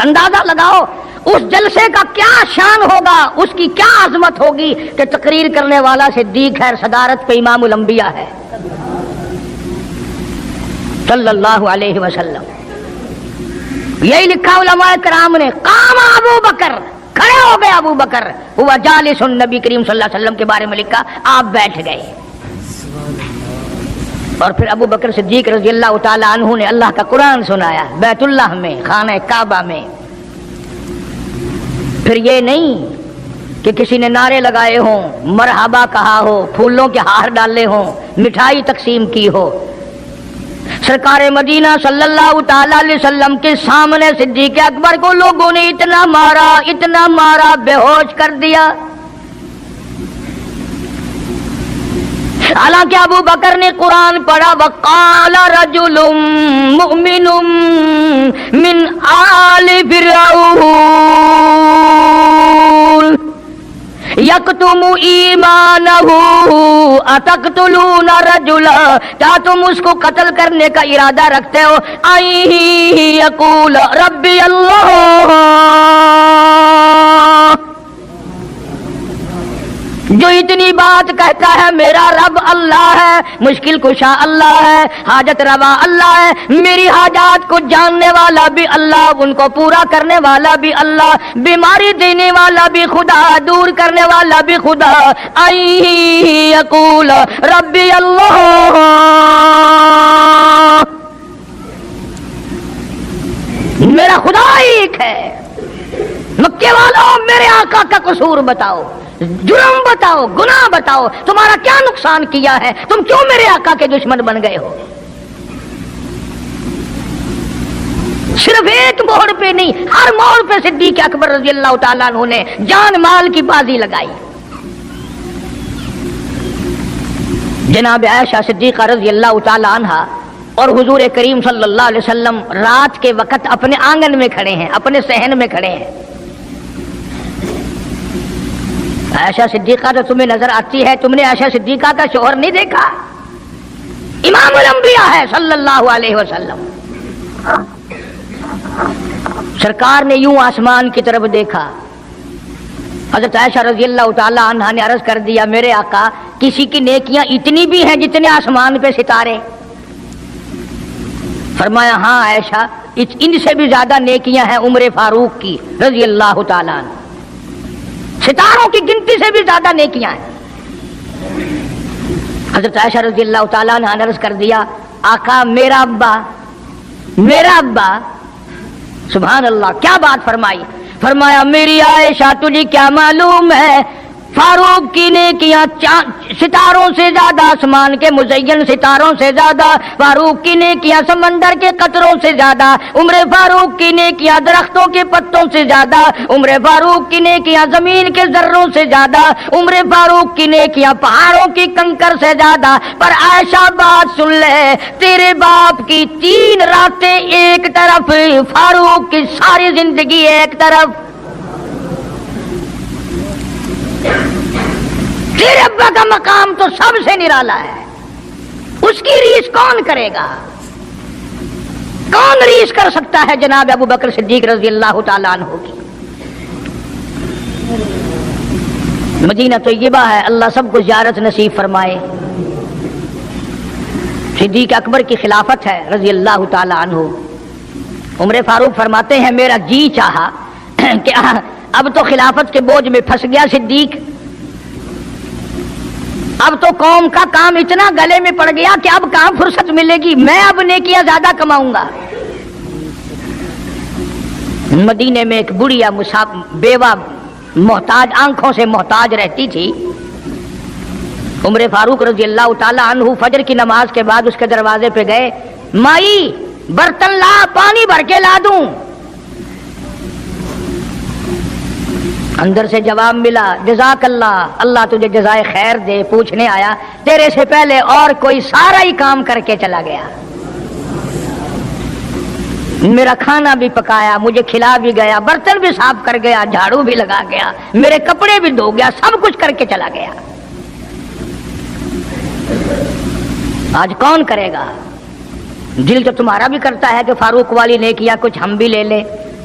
S1: اندازہ لگاؤ اس جلسے کا کیا شان ہوگا، اس کی کیا عظمت ہوگی کہ تقریر کرنے والا صدیق ہے، صدارت پہ امام الانبیاء ہے صلی اللہ علیہ وسلم۔ یہی لکھا علماء کرام نے، قام ابو بکر، کھڑے ہو گئے ابو بکر، ہوا جالس، نبی کریم صلی اللہ علیہ وسلم کے بارے میں لکھا آپ بیٹھ گئے۔ اور پھر ابو بکر صدیق رضی اللہ تعالی عنہ نے اللہ کا قرآن سنایا بیت اللہ میں، خانہ کعبہ میں۔ پھر یہ نہیں کہ کسی نے نعرے لگائے ہوں، مرحبا کہا ہو، پھولوں کے ہار ڈالے ہوں، مٹھائی تقسیم کی ہو۔ سرکار مدینہ صلی اللہ تعالی علیہ وسلم کے سامنے صدیق اکبر کو لوگوں نے اتنا مارا، بے ہوش کر دیا۔ حالانکہ ابو بکر نے قرآن پڑھا، وقال رجل مؤمن من آل فرعون یکتم ایمانہ اتقتلون رجلا، کیا تم اس کو قتل کرنے کا ارادہ رکھتے ہو؟ یقول ربی اللہ، جو اتنی بات کہتا ہے میرا رب اللہ ہے، مشکل کشا اللہ ہے، حاجت روا اللہ ہے، میری حاجات کو جاننے والا بھی اللہ، ان کو پورا کرنے والا بھی اللہ، بیماری دینے والا بھی خدا، دور کرنے والا بھی خدا۔ یقول ربی اللہ، میرا خدا ایک ہے۔ مکے والوں میرے آقا کا قصور بتاؤ، جرم بتاؤ، گناہ بتاؤ، تمہارا کیا نقصان کیا ہے، تم کیوں میرے آقا کے دشمن بن گئے ہو؟ صرف ایک موڑ پہ نہیں، ہر موڑ پہ صدیق اکبر رضی اللہ تعالیٰ عنہ نے جان مال کی بازی لگائی۔ جناب عائشہ صدیقہ رضی اللہ تعالیٰ عنہا اور حضور کریم صلی اللہ علیہ وسلم رات کے وقت اپنے آنگن میں کھڑے ہیں، اپنے صحن میں کھڑے ہیں۔ عائشہ صدیقہ تو تمہیں نظر آتی ہے، تم نے عائشہ صدیقہ کا شوہر نہیں دیکھا؟ امام الانبیاء ہے صلی اللہ علیہ وسلم۔ سرکار نے یوں آسمان کی طرف دیکھا، حضرت عائشہ رضی اللہ تعالی عنہا نے عرض کر دیا میرے آقا کسی کی نیکیاں اتنی بھی ہیں جتنے آسمان پہ ستارے؟ فرمایا ہاں عائشہ، ان سے بھی زیادہ نیکیاں ہیں عمر فاروق کی رضی اللہ تعالی عنہ، ستاروں کی گنتی سے بھی زیادہ نیکیاں ہیں۔ حضرت عائشہ رضی اللہ تعالیٰ عنہ نے عرض کر دیا آقا میرا ابا، سبحان اللہ، کیا بات فرمائی؟ فرمایا میری عائشہ تجھے کیا معلوم ہے، فاروق کی نیکیاں ستاروں سے زیادہ، آسمان کے مزین ستاروں سے زیادہ، فاروق کی نیکیاں سمندر کے قطروں سے زیادہ، عمر فاروق کی نیکیاں درختوں کے پتوں سے زیادہ، عمر فاروق کی نیکیاں زمین کے ذروں سے زیادہ، عمر فاروق کی نیکیاں پہاڑوں کی کنکر سے زیادہ۔ پر عائشہ بات سن لے، تیرے باپ کی 3 راتیں ایک طرف، فاروق کی ساری زندگی ایک طرف۔ تیرے ابا کا مقام تو سب سے نرالا ہے، اس کی ریس کون کرے گا؟ کون ریس کر سکتا ہے جناب ابو بکر صدیق رضی اللہ تعالیٰ عنہ کی؟ مدینہ طیبہ ہے، اللہ سب کو زیارت نصیب فرمائے۔ صدیق اکبر کی خلافت ہے رضی اللہ تعالیٰ عنہ۔ عمر فاروق فرماتے ہیں میرا جی چاہا کہ اب تو خلافت کے بوجھ میں پھنس گیا صدیق، اب تو قوم کا کام اتنا گلے میں پڑ گیا کہ اب کہاں فرصت ملے گی، میں اب نیکیاں زیادہ کماؤں گا۔ مدینے میں ایک بڑھیا بیوہ محتاج، آنکھوں سے محتاج رہتی تھی۔ عمر فاروق رضی اللہ تعالیٰ عنہ فجر کی نماز کے بعد اس کے دروازے پہ گئے، مائی برتن لا، پانی بھر کے لا دوں؟ اندر سے جواب ملا جزاک اللہ، اللہ تجھے جزائے خیر دے، پوچھنے آیا تیرے سے پہلے اور کوئی سارا ہی کام کر کے چلا گیا، میرا کھانا بھی پکایا، مجھے کھلا بھی گیا، برتن بھی صاف کر گیا، جھاڑو بھی لگا گیا، میرے کپڑے بھی دھو گیا، سب کچھ کر کے چلا گیا۔ آج کون کرے گا؟ دل تو تمہارا بھی کرتا ہے کہ فاروق والی نیکیاں کچھ ہم بھی لے لیں،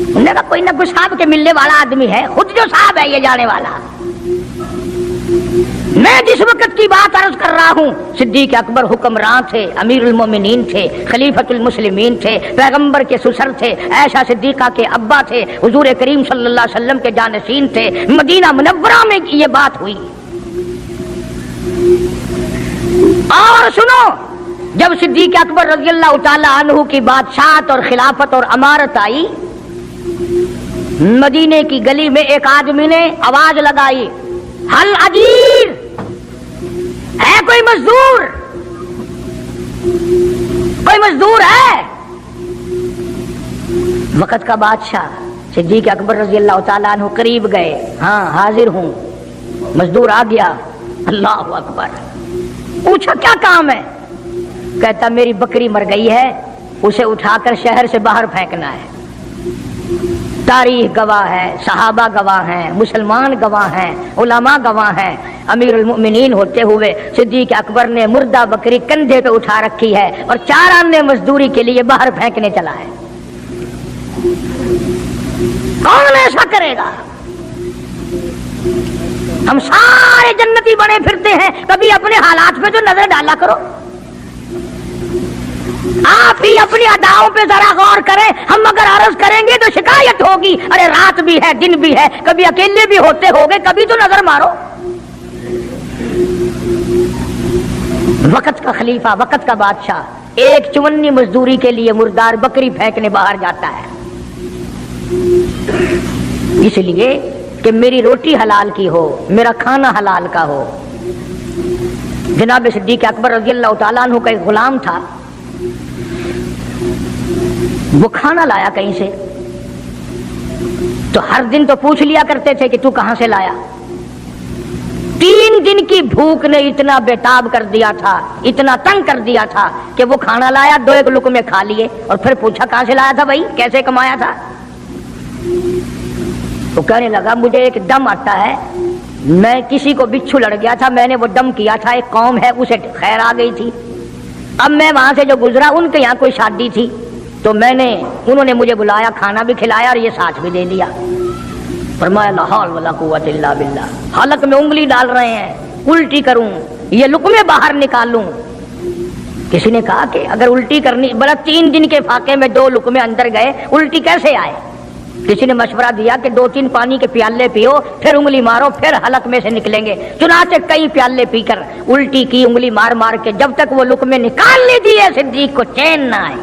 S1: انہوں نے کہا کوئی نہ کوئی صاحب کے ملنے والا آدمی ہے، خود جو صاحب ہے یہ جانے والا۔ میں جس وقت کی بات عرض کر رہا ہوں، صدیق اکبر حکمران تھے، امیر المومنین تھے، خلیفۃ المسلمین تھے، پیغمبر کے سسر تھے، عائشہ صدیقہ کے ابا تھے، حضور کریم صلی اللہ علیہ وسلم کے جانشین تھے۔ مدینہ منورہ میں یہ بات ہوئی۔ اور سنو، جب صدیق اکبر رضی اللہ تعالی عنہ کی بادشاہت اور خلافت اور امارت آئی، مدینے کی گلی میں ایک آدمی نے آواز لگائی، حل اجیر، ہے کوئی مزدور؟ کوئی مزدور ہے؟ وقت کا بادشاہ صدیق اکبر رضی اللہ تعالیٰ عنہ قریب گئے، ہاں حاضر ہوں۔ مزدور آ گیا، اللہ اکبر، پوچھا کیا کام ہے؟ کہتا میری بکری مر گئی ہے، اسے اٹھا کر شہر سے باہر پھینکنا ہے۔ تاریخ گواہ ہے، صحابہ گواہ ہیں، مسلمان گواہ ہیں، علماء گواہ ہیں، امیر المؤمنین ہوتے ہوئے صدیق اکبر نے مردہ بکری کندھے پہ اٹھا رکھی ہے اور 4 آنے مزدوری کے لیے باہر پھینکنے چلا ہے۔ کون ایسا کرے گا؟ ہم سارے جنتی بنے پھرتے ہیں، کبھی اپنے حالات پہ تو نظر ڈالا کرو۔ آپ ہی اپنی اداؤں پہ ذرا غور کریں، ہم اگر عرض کریں گے تو شکایت ہوگی، ارے رات بھی ہے دن بھی ہے، کبھی اکیلے بھی ہوتے ہوگے، کبھی تو نظر مارو۔ وقت کا خلیفہ، وقت کا بادشاہ ایک چونی مزدوری کے لیے مردار بکری پھینکنے باہر جاتا ہے، اس لیے کہ میری روٹی حلال کی ہو، میرا کھانا حلال کا ہو۔ جناب صدیق اکبر رضی اللہ تعالیٰ عنہ کا ایک غلام تھا، وہ کھانا لایا کہیں سے، تو ہر دن تو پوچھ لیا کرتے تھے کہ تو کہاں سے لایا۔ 3 دن کی بھوک نے اتنا بےتاب کر دیا تھا، اتنا تنگ کر دیا تھا کہ وہ کھانا لایا، 2 لقمے کھا لیے اور پھر پوچھا کہاں سے لایا تھا بھائی، کیسے کمایا تھا؟ تو کہنے لگا مجھے ایک دم آتا ہے، میں کسی کو بچھو لڑ گیا تھا، میں نے وہ دم کیا تھا، ایک قوم ہے اسے خیر آ گئی تھی، اب میں وہاں سے جو گزرا ان کے یہاں کوئی شادی تھی تو انہوں نے مجھے بلایا، کھانا بھی کھلایا اور یہ ساتھ بھی دے دیا۔ فرمایا لا حول ولا قوت الا باللہ، حلق میں انگلی ڈال رہے ہیں، الٹی کروں، یہ لقمے باہر نکالوں۔ کسی نے کہا کہ اگر الٹی کرنی، بڑا 3 دن کے فاقے میں 2 لقمے اندر گئے، الٹی کیسے آئے؟ کسی نے مشورہ دیا کہ 2-3 پانی کے پیالے پیو، پھر انگلی مارو، پھر حلق میں سے نکلیں گے۔ چنانچہ کئی پیالے پی کر الٹی کی، انگلی مار مار کے، جب تک وہ لقمے نکال لی دیے صدیق کو چین نہ آئے۔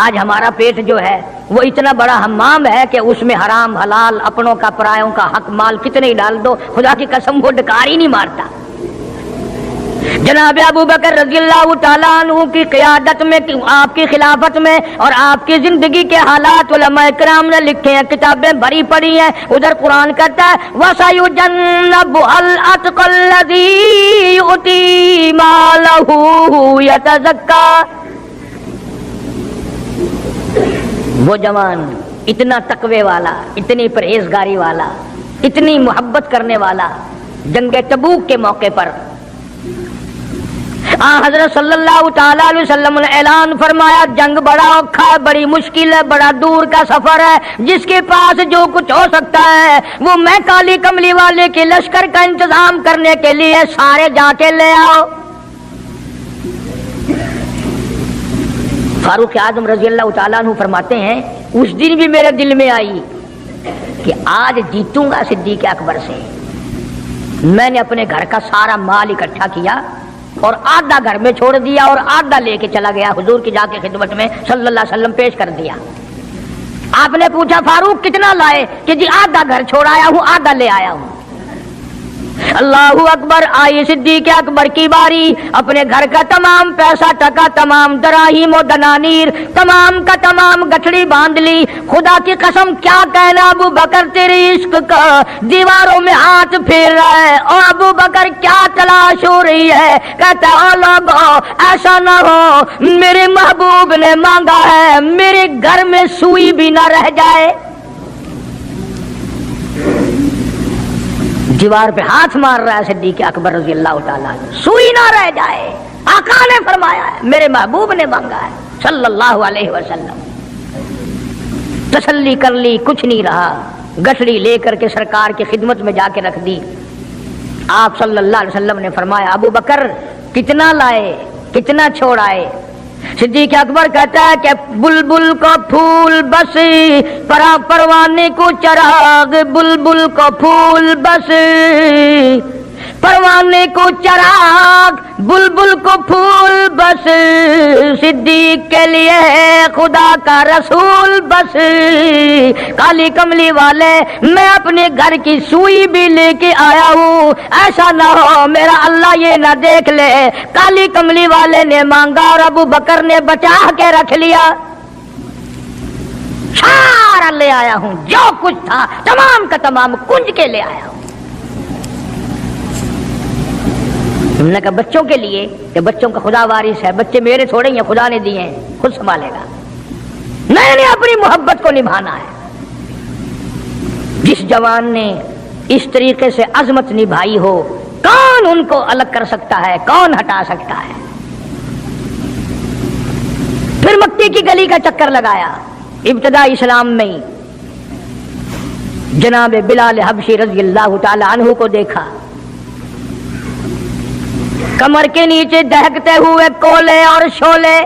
S1: آج ہمارا پیٹ جو ہے وہ اتنا بڑا حمام ہے کہ اس میں حرام حلال، اپنوں کا پرایوں کا حق مال کتنے ہی ڈال دو، خدا کی قسم وہ ڈکار ہی نہیں مارتا۔ جناب ابو بکر رضی اللہ تعالیٰ عنہ کی قیادت میں، آپ کی خلافت میں اور آپ کی زندگی کے حالات علماء کرام نے لکھے ہیں، کتابیں بھری پڑی ہیں۔ ادھر قرآن کہتا ہے وَسَيُجَنَّبُهَا الْأَتْقَى الَّذِي يُؤْتِي مَالَهُ يَتَزَكَّىٰ۔ وہ جوان اتنا تقوی والا، اتنی پرہیزگاری والا، اتنی محبت کرنے والا، جنگ تبوک کے موقع پر حضرت صلی اللہ تعالی علیہ وسلم نے اعلان فرمایا جنگ بڑا اوکھا ہے، بڑی مشکل ہے، بڑا دور کا سفر ہے، جس کے پاس جو کچھ ہو سکتا ہے وہ میں کالی کملی والے کے لشکر کا انتظام کرنے کے لیے سارے جا کے لے آؤ۔ فاروق اعظم رضی اللہ تعالیٰ عنہ فرماتے ہیں اس دن بھی میرے دل میں آئی کہ آج جیتوں گا صدیق اکبر سے۔ میں نے اپنے گھر کا سارا مال اکٹھا کیا اور آدھا گھر میں چھوڑ دیا اور آدھا لے کے چلا گیا، حضور کی جا کے خدمت میں صلی اللہ علیہ وسلم پیش کر دیا۔ آپ نے پوچھا فاروق کتنا لائے؟ کہ جی آدھا گھر چھوڑ آیا ہوں، آدھا لے آیا ہوں۔ اللہ اکبر، آئی صدیق اکبر کی باری، اپنے گھر کا تمام پیسہ ٹکا، تمام دراہیم و دنانیر، تمام کا تمام گٹھڑی باندھ لی۔ خدا کی قسم کیا کہنا ابو بکر تیری عشق کا دیواروں میں ہاتھ پھیر رہا ہے، اور ابو بکر کیا تلاش ہو رہی ہے، کہتا ہے لوگوں ایسا نہ ہو میرے محبوب نے مانگا ہے میرے گھر میں سوئی بھی نہ رہ جائے۔ دیوار پہ ہاتھ مار رہا ہے صدیق اکبر رضی اللہ تعالیٰ، سوئی نہ رہ جائے، آقا نے فرمایا ہے، میرے محبوب نے مانگا ہے۔ صلی اللہ علیہ وسلم. تسلی کر لی, کچھ نہیں رہا, گٹھڑی لے کر کے سرکار کی خدمت میں جا کے رکھ دی. آپ صلی اللہ علیہ وسلم نے فرمایا ابو بکر کتنا لائے, کتنا چھوڑ آئے؟ صدیق اکبر کہتا ہے کہ بلبل کو پھول بس, پروانے کو چراغ, بلبل کو پھول بس, پروانے کو چراغ, بلبل کو پھول بس, صدیق کے لیے خدا کا رسول بس. کالی کملی والے میں اپنے گھر کی سوئی بھی لے کے آیا ہوں, ایسا نہ ہو میرا اللہ یہ نہ دیکھ لے. کالی کملی والے نے مانگا اور ابو بکر نے بچا کے رکھ لیا. سارا لے آیا ہوں, جو کچھ تھا تمام کا تمام کنج کے لے آیا ہوں. ہم نے کہا بچوں کے لیے کہ بچوں کا خدا وارث ہے, بچے میرے تھوڑے ہیں, خدا نے دیے ہیں, خود سنبھالے گا. میں نے اپنی محبت کو نبھانا ہے. جس جوان نے اس طریقے سے عظمت نبھائی ہو, کون ان کو الگ کر سکتا ہے, کون ہٹا سکتا ہے؟ پھر مکی کی گلی کا چکر لگایا. ابتدا اسلام میں جناب بلال حبشی رضی اللہ تعالی عنہ کو دیکھا, کمر کے نیچے دہکتے ہوئے کولے اور شولے,